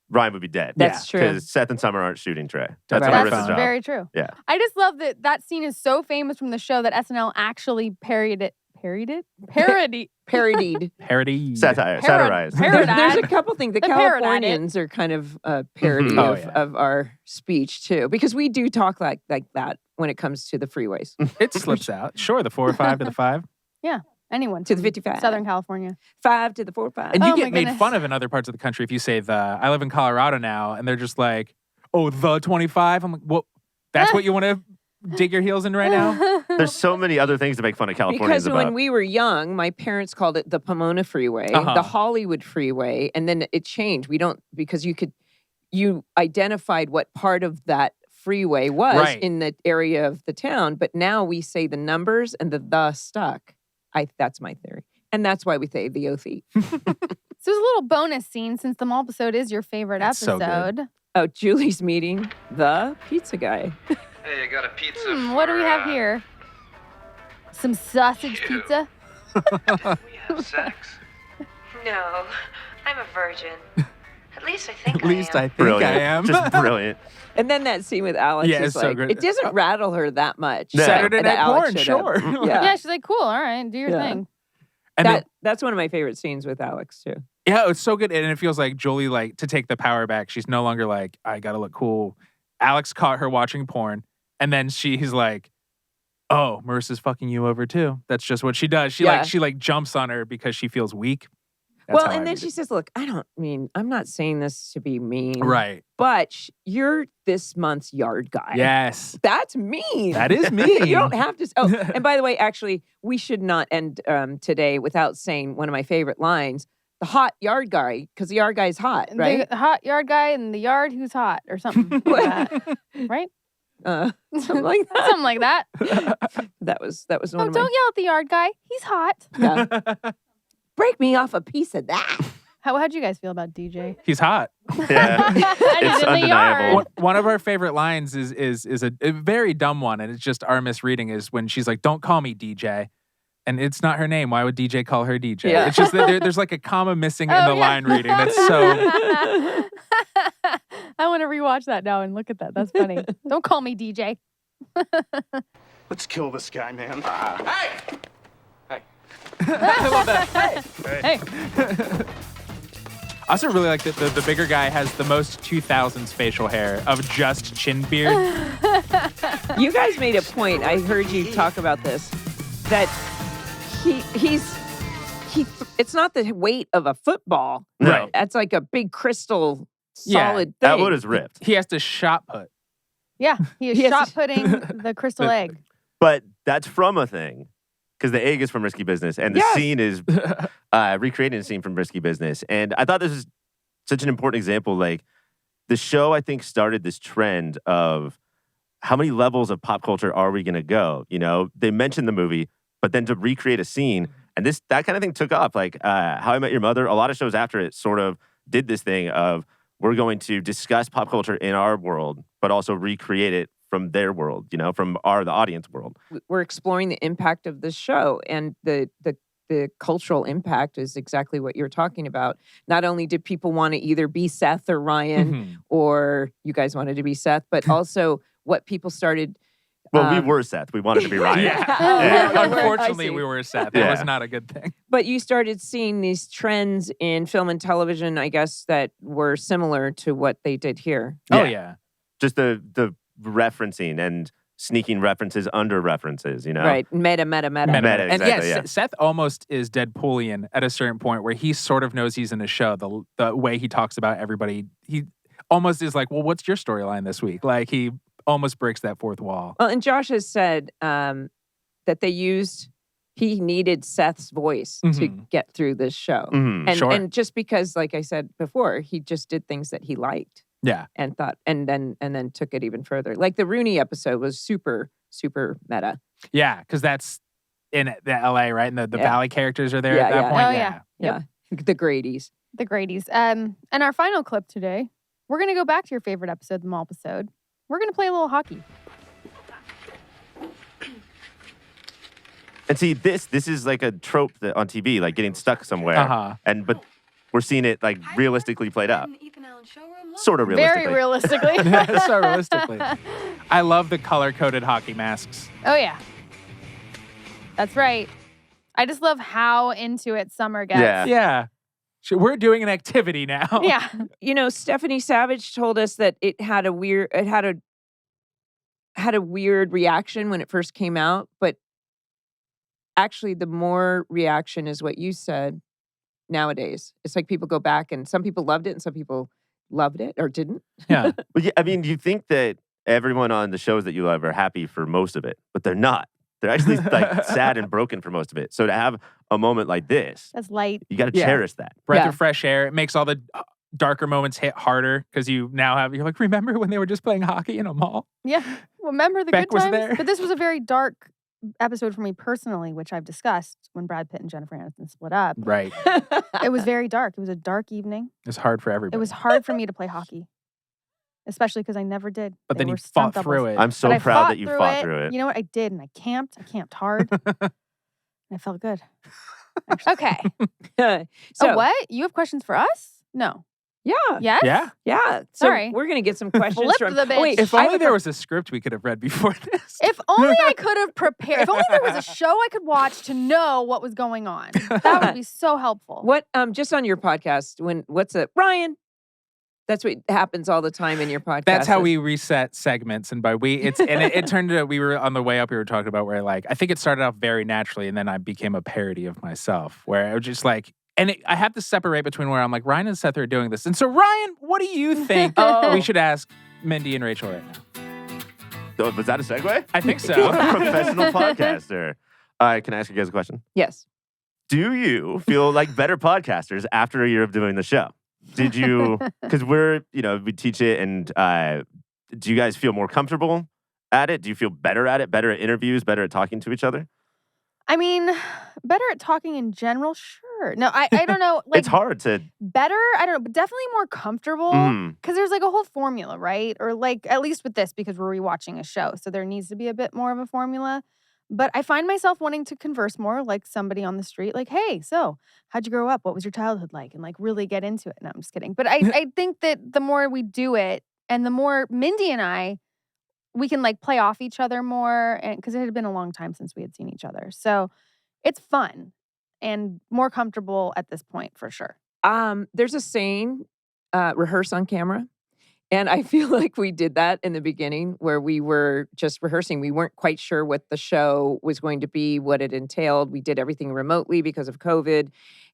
[SPEAKER 3] Ryan would be dead.
[SPEAKER 2] That's true.
[SPEAKER 3] Because Seth and Summer aren't shooting Trey. That's
[SPEAKER 4] Right.
[SPEAKER 3] Marissa's
[SPEAKER 1] That's
[SPEAKER 3] job.
[SPEAKER 1] very true.
[SPEAKER 3] Yeah.
[SPEAKER 1] I just love that scene is so famous from the show that SNL actually parodied it. Parodied.
[SPEAKER 4] Parody.
[SPEAKER 3] Satirized.
[SPEAKER 2] There's a couple things. The
[SPEAKER 1] They parodied
[SPEAKER 2] Californians are kind of a parody
[SPEAKER 4] Oh,
[SPEAKER 2] of our speech, too, because we do talk like that when it comes to the freeways.
[SPEAKER 4] It slips out. Sure, the 405 to the 5.
[SPEAKER 1] Yeah. Anyone.
[SPEAKER 2] To the
[SPEAKER 1] from
[SPEAKER 2] 55.
[SPEAKER 1] Southern California.
[SPEAKER 2] 5 to the 4-5.
[SPEAKER 4] And you
[SPEAKER 1] Oh,
[SPEAKER 4] get
[SPEAKER 1] my
[SPEAKER 4] made
[SPEAKER 1] goodness.
[SPEAKER 4] fun of in other parts of the country if you say the. I live in Colorado now, and they're just like, "Oh, the 25." I'm like, "What? That's what you want to dig your heels in right now?"
[SPEAKER 3] There's so many other things to make fun of Californians
[SPEAKER 2] Because
[SPEAKER 3] about.
[SPEAKER 2] when we were young, my parents called it the Pomona Freeway, the Hollywood Freeway, and then it changed. We don't, because you identified what part of that freeway was in the area of the town, but now we say the numbers and the stuck. That's my theory. And that's why we say the OC.
[SPEAKER 1] So there's a little bonus scene since the mall episode is your favorite
[SPEAKER 4] That's so good.
[SPEAKER 1] episode.
[SPEAKER 2] Oh, Julie's meeting the pizza guy.
[SPEAKER 13] Hey, I got a pizza.
[SPEAKER 1] What do we have here? Some sausage pizza?
[SPEAKER 13] We have sex.
[SPEAKER 8] No, I'm a virgin. At least I think
[SPEAKER 4] At least I think
[SPEAKER 3] Brilliant.
[SPEAKER 4] I am.
[SPEAKER 3] Just brilliant.
[SPEAKER 2] And then that scene with Alex
[SPEAKER 4] Yeah,
[SPEAKER 2] is
[SPEAKER 4] it's so
[SPEAKER 2] like,
[SPEAKER 4] good.
[SPEAKER 2] it doesn't rattle her that much.
[SPEAKER 3] No.
[SPEAKER 4] Saturday
[SPEAKER 2] that
[SPEAKER 4] Night
[SPEAKER 2] Alex
[SPEAKER 4] Porn,
[SPEAKER 2] showed up.
[SPEAKER 4] sure.
[SPEAKER 2] Yeah.
[SPEAKER 1] She's like, cool, all right, do your
[SPEAKER 2] Yeah.
[SPEAKER 1] thing.
[SPEAKER 4] And
[SPEAKER 2] That's one of my favorite scenes with Alex, too.
[SPEAKER 4] yeah, it's so good. And it feels like Jolie, like, to take the power back, she's no longer like, I got to look cool. Alex caught her watching porn. And then she's like, oh, Marissa's fucking you over too. That's just what she does. She jumps on her because she feels weak. That's
[SPEAKER 2] Well,
[SPEAKER 4] how I
[SPEAKER 2] and then
[SPEAKER 4] read
[SPEAKER 2] she
[SPEAKER 4] it.
[SPEAKER 2] says, look, I'm not saying this to be mean.
[SPEAKER 4] Right.
[SPEAKER 2] But you're this month's yard guy.
[SPEAKER 4] Yes.
[SPEAKER 2] That's mean.
[SPEAKER 4] That is mean.
[SPEAKER 2] You don't have to. Oh, and by the way, actually, we should not end today without saying one of my favorite lines. The hot yard guy, because the yard guy is hot, right?
[SPEAKER 1] The hot yard guy in the yard who's hot or something like that. Right?
[SPEAKER 2] Something like that.
[SPEAKER 1] Something like that.
[SPEAKER 2] That was one
[SPEAKER 1] Oh,
[SPEAKER 2] of my.
[SPEAKER 1] don't yell at the yard guy. He's hot.
[SPEAKER 2] Yeah. Break me off a piece of that.
[SPEAKER 1] How'd you guys feel about DJ?
[SPEAKER 4] He's hot.
[SPEAKER 3] Yeah.
[SPEAKER 1] And
[SPEAKER 3] It's
[SPEAKER 1] he's in the
[SPEAKER 3] undeniable.
[SPEAKER 1] yard.
[SPEAKER 4] One of our favorite lines is a very dumb one, and it's just our misreading is when she's like, "Don't call me DJ," and it's not her name. Why would DJ call her DJ?
[SPEAKER 2] Yeah.
[SPEAKER 4] It's just that there's like a comma missing in the line reading. That's so.
[SPEAKER 1] I want to rewatch that now and look at that. That's funny. Don't call me DJ.
[SPEAKER 13] Let's kill this guy, man.
[SPEAKER 4] I love that.
[SPEAKER 1] Hey.
[SPEAKER 4] I also really like that the bigger guy has the most 2000s facial hair of just chin beard.
[SPEAKER 2] You guys made a point. I heard you talk about this. That it's not the weight of a football.
[SPEAKER 3] No.
[SPEAKER 4] Right.
[SPEAKER 2] That's like a big crystal
[SPEAKER 4] Yeah,
[SPEAKER 2] solid thing.
[SPEAKER 3] That wood is ripped.
[SPEAKER 4] He has to shot put.
[SPEAKER 1] Yeah, he is
[SPEAKER 2] Yes.
[SPEAKER 1] shot putting the crystal egg.
[SPEAKER 3] But that's from a thing. Because the egg is from Risky Business. And the
[SPEAKER 2] Yes.
[SPEAKER 3] scene is recreating a scene from Risky Business. And I thought this was such an important example. Like, the show, I think, started this trend of how many levels of pop culture are we going to go? You know, they mentioned the movie, but then to recreate a scene, and that kind of thing took off. Like, How I Met Your Mother, a lot of shows after it sort of did this thing of, we're going to discuss pop culture in our world, but also recreate it from their world, you know, from the audience world.
[SPEAKER 2] We're exploring the impact of the show and the the cultural impact is exactly what you're talking about. Not only did people want to either be Seth or Ryan, or you guys wanted to be Seth, but also what people started.
[SPEAKER 3] Well, we were Seth. We wanted to be Ryan.
[SPEAKER 4] Unfortunately, we were Seth. That was not a good thing.
[SPEAKER 2] But you started seeing these trends in film and television, I guess, that were similar to what they did here.
[SPEAKER 4] Oh, yeah.
[SPEAKER 3] Just the referencing and sneaking references under references, you know?
[SPEAKER 2] Right. Meta.
[SPEAKER 3] Meta,
[SPEAKER 4] And
[SPEAKER 3] exactly,
[SPEAKER 4] yes, Seth almost is Deadpoolian at a certain point where he sort of knows he's in a show. The way he talks about everybody, he almost is like, well, what's your storyline this week? Like, he almost breaks that fourth wall.
[SPEAKER 2] Well, and Josh has said that he needed Seth's voice to get through this show. And just because, like I said before, he just did things that he liked.
[SPEAKER 4] Yeah.
[SPEAKER 2] And thought, and then took it even further. Like the Rooney episode was super, super meta.
[SPEAKER 4] Yeah, because that's in the LA, right? And the Valley characters are there at that point.
[SPEAKER 1] Oh, yeah.
[SPEAKER 2] Yeah. The Grady's.
[SPEAKER 1] The Grady's. And our final clip today, we're going to go back to your favorite episode, the mall episode. We're going to play a little hockey.
[SPEAKER 3] And see, this is like a trope that on TV, like getting stuck somewhere. But we're seeing it like realistically played out. Sort of realistically.
[SPEAKER 1] Very realistically.
[SPEAKER 4] So realistically. I love the color-coded hockey masks.
[SPEAKER 1] Oh, yeah. That's right. I just love how into it Summer gets.
[SPEAKER 4] Yeah. We're doing an activity now.
[SPEAKER 1] Yeah.
[SPEAKER 2] You know, Stephanie Savage told us that it had a weird reaction when it first came out, but actually the more reaction is what you said nowadays. It's like people go back and some people loved it and some people loved it or didn't.
[SPEAKER 4] Yeah.
[SPEAKER 3] Well, yeah, I mean, you think that everyone on the shows that you love are happy for most of it, but they're not. They're actually like sad and broken for most of it. So to have a moment like this,
[SPEAKER 1] that's light.
[SPEAKER 3] You got to cherish that.
[SPEAKER 4] Breath of fresh air. It makes all the darker moments hit harder because you're like, remember when they were just playing hockey in a mall?
[SPEAKER 1] Yeah. Remember the
[SPEAKER 4] Beck
[SPEAKER 1] good times?
[SPEAKER 4] was there.
[SPEAKER 1] But this was a very dark episode for me personally, which I've discussed when Brad Pitt and Jennifer Aniston split up.
[SPEAKER 4] Right.
[SPEAKER 1] It was very dark. It was a dark evening.
[SPEAKER 4] It was hard for everybody.
[SPEAKER 1] It was hard for me to play hocky. Especially because I never did.
[SPEAKER 4] But then you
[SPEAKER 1] stunt
[SPEAKER 4] fought through it.
[SPEAKER 3] I'm so proud that you fought through it.
[SPEAKER 1] You know what? I did, and I camped. I camped hard. And I felt good. Okay.
[SPEAKER 2] So
[SPEAKER 1] what? You have questions for us? No.
[SPEAKER 2] Yeah.
[SPEAKER 1] Yes?
[SPEAKER 2] Yeah. So
[SPEAKER 1] Sorry.
[SPEAKER 2] we're going to get some questions
[SPEAKER 1] Flip
[SPEAKER 2] from...
[SPEAKER 1] the bitch.
[SPEAKER 4] If only there was a script we could have read before this.
[SPEAKER 1] If only I could have prepared. If only there was a show I could watch to know what was going on. That would be so helpful.
[SPEAKER 2] What, just on your podcast, Ryan? That's what happens all the time in your podcast.
[SPEAKER 4] That's how we reset segments. And by it turned to, we were on the way up, we were talking about where I think it started off very naturally and then I became a parody of myself where I was just like, I have to separate between where I'm like, Ryan and Seth are doing this. And so Ryan, what do you think we should ask Mindy and Rachel right now?
[SPEAKER 3] Was that a segue?
[SPEAKER 4] I think so.
[SPEAKER 3] Professional podcaster. Can I ask you guys a question?
[SPEAKER 2] Yes.
[SPEAKER 3] Do you feel like better podcasters after a year of doing the show? Did you, because we teach it, and do you guys feel more comfortable at it? Do you feel better at it? Better at interviews? Better at talking to each other?
[SPEAKER 1] I mean, better at talking in general, sure. No, I don't know. Like,
[SPEAKER 3] it's hard to...
[SPEAKER 1] Better, I don't know, but definitely more comfortable. Because there's like a whole formula, right? Or like, at least with this, because we're rewatching a show. So there needs to be a bit more of a formula. But I find myself wanting to converse more like somebody on the street. Like, hey, so how'd you grow up? What was your childhood like? And like really get into it. No, I'm just kidding. But I think that the more we do it and the more Mindy and we can like play off each other more. And because it had been a long time since we had seen each other. So it's fun and more comfortable at this point for sure.
[SPEAKER 2] There's a saying, rehearse on camera. And I feel like we did that in the beginning where we were just rehearsing. We weren't quite sure what the show was going to be, what it entailed. We did everything remotely because of COVID.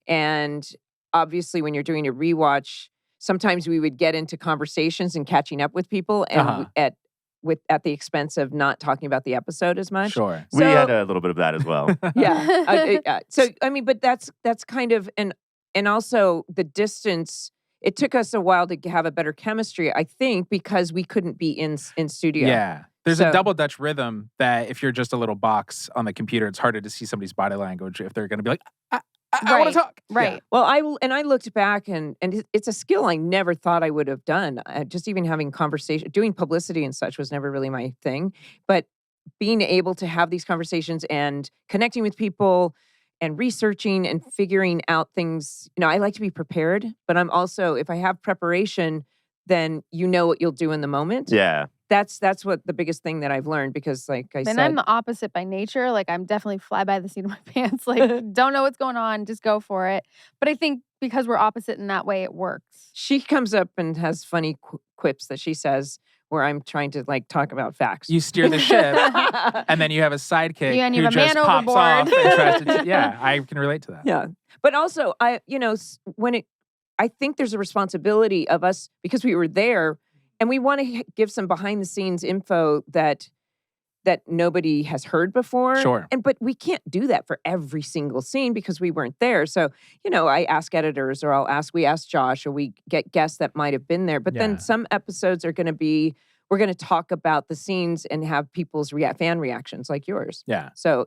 [SPEAKER 2] And obviously when you're doing a rewatch, sometimes we would get into conversations and catching up with people and at the expense of not talking about the episode as much.
[SPEAKER 4] Sure.
[SPEAKER 3] We had a little bit of that as well.
[SPEAKER 2] Yeah. So, I mean, but that's kind of, and also the distance. It took us a while to have a better chemistry, I think, because we couldn't be in studio.
[SPEAKER 4] Yeah. There's a double Dutch rhythm that if you're just a little box on the computer, it's harder to see somebody's body language if they're going to be like, I want to talk.
[SPEAKER 1] Right.
[SPEAKER 2] Yeah. Well, I looked back and it's a skill I never thought I would have done. Just even having conversation, doing publicity and such was never really my thing. But being able to have these conversations and connecting with people and researching and figuring out things. I like to be prepared, but I'm also, if I have preparation, then you know what you'll do in the moment.
[SPEAKER 3] Yeah.
[SPEAKER 2] That's what the biggest thing that I've learned, because like I said,
[SPEAKER 1] I'm the opposite by nature. Like, I'm definitely fly by the seat of my pants. Like, don't know what's going on, just go for it. But I think because we're opposite in that way, it works.
[SPEAKER 2] She comes up and has funny quips that she says where I'm trying to like talk about facts.
[SPEAKER 4] You steer the ship, and then you have a sidekick
[SPEAKER 1] Yeah, and you
[SPEAKER 4] who
[SPEAKER 1] have a
[SPEAKER 4] just
[SPEAKER 1] man
[SPEAKER 4] pops
[SPEAKER 1] overboard.
[SPEAKER 4] off and tries to. Yeah, I can relate to that.
[SPEAKER 2] Yeah, but also I think there's a responsibility of us, because we were there, and we want to give some behind the scenes info that nobody has heard before.
[SPEAKER 4] Sure.
[SPEAKER 2] But we can't do that for every single scene because we weren't there. So, I ask editors, or we ask Josh, or we get guests that might have been there. But then some episodes are going to be, we're going to talk about the scenes and have people's fan reactions like yours.
[SPEAKER 4] Yeah.
[SPEAKER 2] So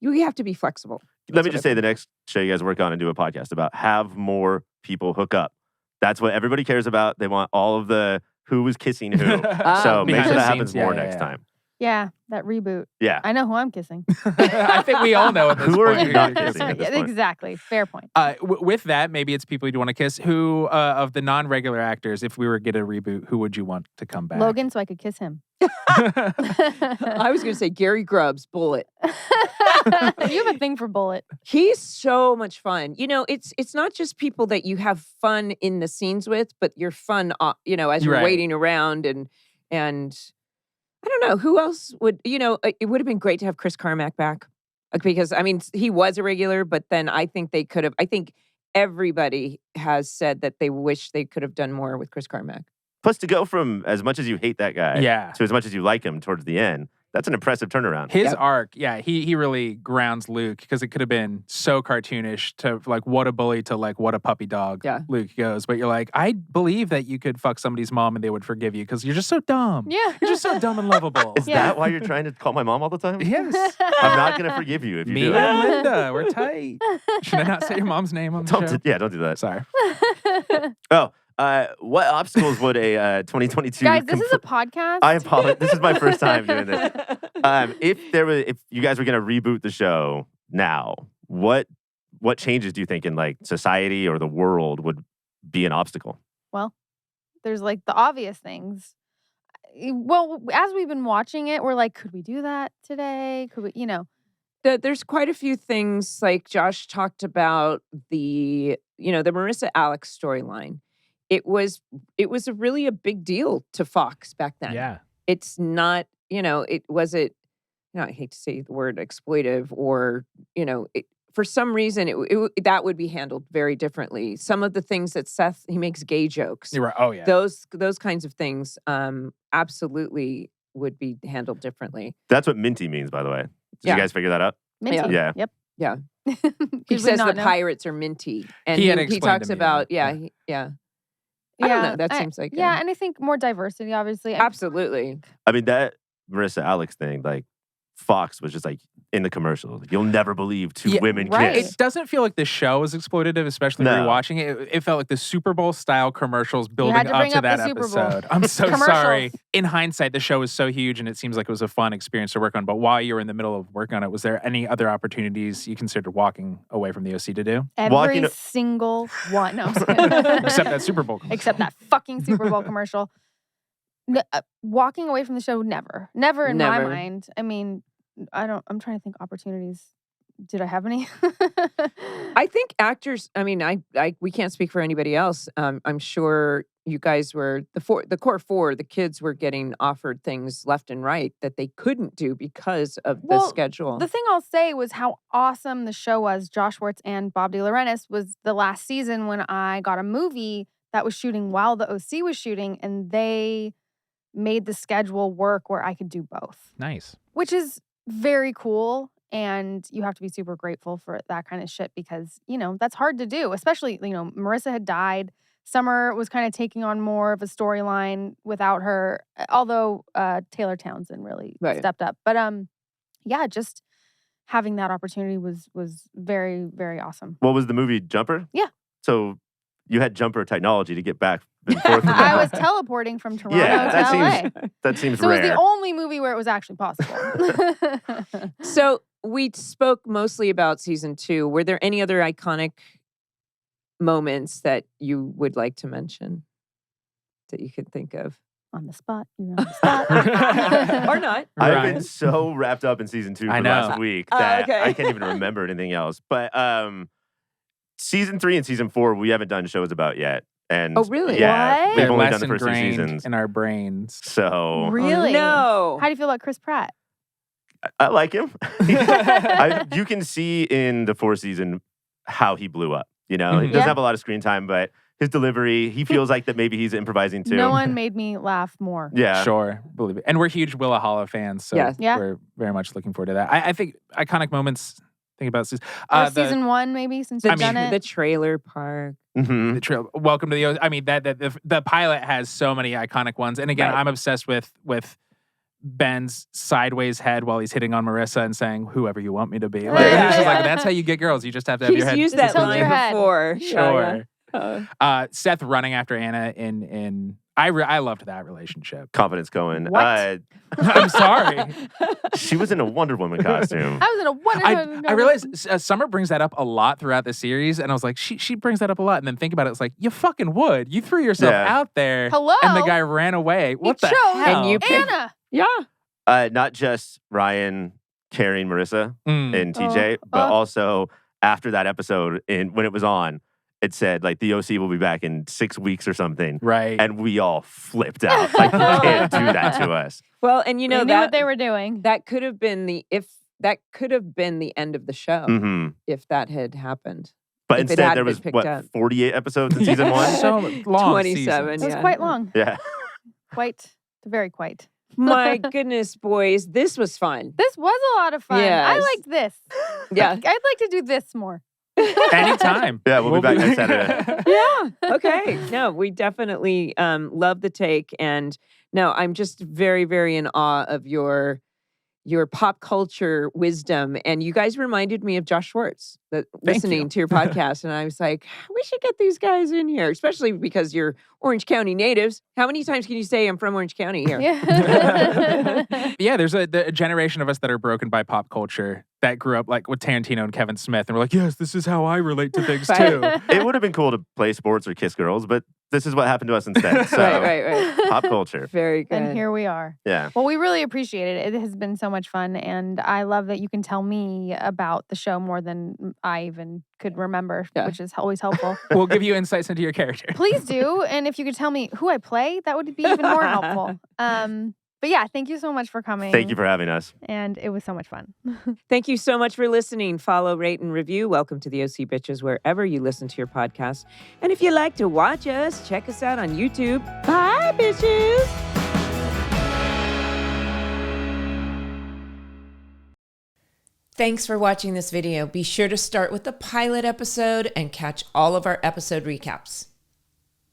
[SPEAKER 2] you have to be flexible.
[SPEAKER 3] Let me just say, the next show you guys work on and do a podcast about, have more people hook up. That's what everybody cares about. They want all of the who was kissing who. So make sure that happens more next time.
[SPEAKER 1] Yeah, that reboot.
[SPEAKER 3] Yeah.
[SPEAKER 1] I know who I'm kissing.
[SPEAKER 4] I think we all know at this
[SPEAKER 3] Who are
[SPEAKER 4] point
[SPEAKER 3] you not
[SPEAKER 4] you're
[SPEAKER 3] kissing at this point?
[SPEAKER 1] Exactly. Fair point.
[SPEAKER 4] With that, maybe it's people you'd want to kiss. Who of the non-regular actors, if we were to get a reboot, who would you want to come back?
[SPEAKER 1] Logan, so I could kiss him.
[SPEAKER 2] I was going to say Gary Grubbs, Bullet.
[SPEAKER 1] You have a thing for Bullet.
[SPEAKER 2] He's so much fun. It's not just people that you have fun in the scenes with, but you're fun, as you're waiting around and I don't know who else would. It would have been great to have Chris Carmack back, because he was a regular, but then I think they could have. I think everybody has said that they wish they could have done more with Chris Carmack.
[SPEAKER 3] Plus, to go from as much as you hate that guy to as much as you like him towards the end, that's an impressive turnaround.
[SPEAKER 4] His arc, he really grounds Luke, because it could have been so cartoonish to like, what a bully, to like, what a puppy dog Luke goes. But you're like, I believe that you could fuck somebody's mom and they would forgive you, because you're just so dumb.
[SPEAKER 1] Yeah.
[SPEAKER 4] You're just so dumb and lovable.
[SPEAKER 3] Is that why you're trying to call my mom all the time?
[SPEAKER 4] Yes.
[SPEAKER 3] I'm not going to forgive you if you do
[SPEAKER 4] Me
[SPEAKER 3] it.
[SPEAKER 4] and Linda, we're tight. Should I not say your mom's name on the show?
[SPEAKER 3] Don't do that.
[SPEAKER 4] Sorry.
[SPEAKER 3] What obstacles would a 2022
[SPEAKER 1] Guys, this is a podcast.
[SPEAKER 3] I apologize. This is my first time doing this. If you guys were going to reboot the show now, what changes do you think in like society or the world would be an obstacle?
[SPEAKER 1] Well, there's like the obvious things. Well, as we've been watching it, we're like, could we do that today? Could we,
[SPEAKER 2] There's quite a few things, like Josh talked about the Marissa Alex storyline. It was a big deal to Fox back then.
[SPEAKER 4] Yeah.
[SPEAKER 2] It's not, it wasn't, I hate to say the word exploitive, or, for some reason, that would be handled very differently. Some of the things that Seth, he makes gay jokes.
[SPEAKER 4] You're right. Oh, yeah.
[SPEAKER 2] Those kinds of things absolutely would be handled differently.
[SPEAKER 3] That's what minty means, by the way. Did you guys figure that out?
[SPEAKER 1] Minty.
[SPEAKER 3] Yeah.
[SPEAKER 1] Yep.
[SPEAKER 2] Yeah. He says the pirates are minty. And he talks about, I don't know. That seems like
[SPEAKER 1] and I think more diversity, obviously.
[SPEAKER 2] Absolutely.
[SPEAKER 3] I mean, that Marissa Alex thing, like Fox was just like in the commercial. Like, you'll never believe two women kiss.
[SPEAKER 4] It doesn't feel like the show is exploitative, especially rewatching it. It felt like the Super Bowl style commercials building up to that episode. I'm so sorry. In hindsight, the show was so huge, and it seems like it was a fun experience to work on. But while you were in the middle of working on it, was there any other opportunities you considered walking away from the OC to do?
[SPEAKER 1] Every single one. No, I'm just kidding.
[SPEAKER 4] Except that Super Bowl commercial.
[SPEAKER 1] Except that fucking Super Bowl commercial. Walking away from the show, never in my mind. I mean, I'm trying to think opportunities. Did I have any?
[SPEAKER 2] I think actors, we can't speak for anybody else. I'm sure you guys were, the core four, the kids were getting offered things left and right that they couldn't do because of the schedule.
[SPEAKER 1] The thing I'll say was how awesome the show was. Josh Schwartz and Bob DeLaurentis was the last season when I got a movie that was shooting while the OC was shooting, and they made the schedule work where I could do both.
[SPEAKER 4] Nice.
[SPEAKER 1] Which is very cool. And you have to be super grateful for that kind of shit because, that's hard to do. Especially, Marissa had died. Summer was kind of taking on more of a storyline without her, although Taylor Townsend really stepped up. But just having that opportunity was very, very awesome.
[SPEAKER 3] What was the movie, Jumper?
[SPEAKER 1] Yeah.
[SPEAKER 3] So you had jumper technology to get back and forth.
[SPEAKER 1] I was teleporting from Toronto to LA.
[SPEAKER 3] That seems
[SPEAKER 1] so
[SPEAKER 3] rare.
[SPEAKER 1] it was the only movie where it was actually possible.
[SPEAKER 2] So we spoke mostly about season 2. Were there any other iconic moments that you would like to mention that you could think of?
[SPEAKER 1] On the spot. You're on the spot.
[SPEAKER 2] Or not.
[SPEAKER 3] I've been so wrapped up in season 2 for the last week that I can't even remember anything else. But season 3 and season 4, we haven't done shows about yet. And
[SPEAKER 2] oh, really?
[SPEAKER 3] Yeah,
[SPEAKER 1] What?
[SPEAKER 3] we've
[SPEAKER 4] They're
[SPEAKER 3] only
[SPEAKER 4] less
[SPEAKER 3] done the first 2
[SPEAKER 4] ingrained
[SPEAKER 3] seasons.
[SPEAKER 4] in our brains.
[SPEAKER 3] So
[SPEAKER 1] Really?
[SPEAKER 2] No.
[SPEAKER 1] How do you feel about Chris Pratt?
[SPEAKER 3] I like him. You can see in the 4th season how he blew up. You know, he doesn't have a lot of screen time, but his delivery, he feels like that maybe he's improvising too.
[SPEAKER 1] No one made me laugh more.
[SPEAKER 3] Yeah.
[SPEAKER 4] Sure. Believe it. And we're huge Willa Hollow fans, so we're very much looking forward to that. I think iconic moments, think about
[SPEAKER 1] Or season 1, maybe, since you've done it.
[SPEAKER 2] The trailer park.
[SPEAKER 3] Mm-hmm.
[SPEAKER 4] Welcome to the. I mean, the pilot has so many iconic ones, and again, I'm obsessed with Ben's sideways head while he's hitting on Marissa and saying, "Whoever you want me to be." Like, it's just like that's how you get girls. You just have to have your head.
[SPEAKER 2] He's used that line before.
[SPEAKER 4] Sure. Seth running after Anna in I loved that relationship.
[SPEAKER 3] Confidence Cohen.
[SPEAKER 1] What?
[SPEAKER 4] I'm sorry.
[SPEAKER 3] She was in a Wonder Woman costume.
[SPEAKER 1] I was in a Wonder Woman.
[SPEAKER 4] I realized Summer brings that up a lot throughout the series, and I was like, she brings that up a lot. And then think about it, it's like, you fucking would. You threw yourself out there.
[SPEAKER 1] Hello?
[SPEAKER 4] And the guy ran away. What the
[SPEAKER 1] chose
[SPEAKER 4] hell?
[SPEAKER 2] And you
[SPEAKER 1] Anna.
[SPEAKER 2] Yeah.
[SPEAKER 3] Not just Ryan carrying Marissa and TJ, but also after that episode, when it was on, it said, like, the OC will be back in 6 weeks or something.
[SPEAKER 4] Right.
[SPEAKER 3] And we all flipped out. Like, you can't do that to us.
[SPEAKER 2] Well, and you know
[SPEAKER 1] They knew what they were doing.
[SPEAKER 2] That could have been the end of the show if that had happened.
[SPEAKER 3] But
[SPEAKER 2] if
[SPEAKER 3] instead, there was, 48 episodes in season 1?
[SPEAKER 4] So long.
[SPEAKER 2] 27.
[SPEAKER 1] It was quite long.
[SPEAKER 3] Yeah.
[SPEAKER 1] Very quite.
[SPEAKER 2] My goodness, boys. This was fun.
[SPEAKER 1] This was a lot of fun.
[SPEAKER 2] Yes.
[SPEAKER 1] I liked this.
[SPEAKER 2] Yeah.
[SPEAKER 1] I'd like to do this more.
[SPEAKER 4] Anytime.
[SPEAKER 3] Yeah, we'll be back next Saturday.
[SPEAKER 2] Yeah. Okay. No, we definitely love the take. And no, I'm just very, very in awe of your pop culture wisdom. And you guys reminded me of Josh Schwartz listening to your podcast. And I was like, we should get these guys in here, especially because you're Orange County natives. How many times can you say I'm from Orange County here?
[SPEAKER 4] Yeah, there's a generation of us that are broken by pop culture that grew up like with Tarantino and Kevin Smith. And we're like, yes, this is how I relate to things too.
[SPEAKER 3] It would have been cool to play sports or kiss girls, but this is what happened to us instead. So,
[SPEAKER 2] right.
[SPEAKER 3] Pop culture.
[SPEAKER 2] Very good.
[SPEAKER 1] And here we are.
[SPEAKER 3] Yeah.
[SPEAKER 1] Well, we really appreciate it. It has been so much fun. And I love that you can tell me about the show more than I even could remember, which is always helpful.
[SPEAKER 4] We'll give you insights into your character.
[SPEAKER 1] Please do. And if you could tell me who I play, that would be even more helpful. But yeah, thank you so much for coming.
[SPEAKER 3] Thank you for having us.
[SPEAKER 1] And it was so much fun.
[SPEAKER 2] Thank you so much for listening. Follow, rate, and review. Welcome to the OC Bitches wherever you listen to your podcast. And if you like to watch us, check us out on YouTube. Bye, bitches. Thanks for watching this video. Be sure to start with the pilot episode and catch all of our episode recaps.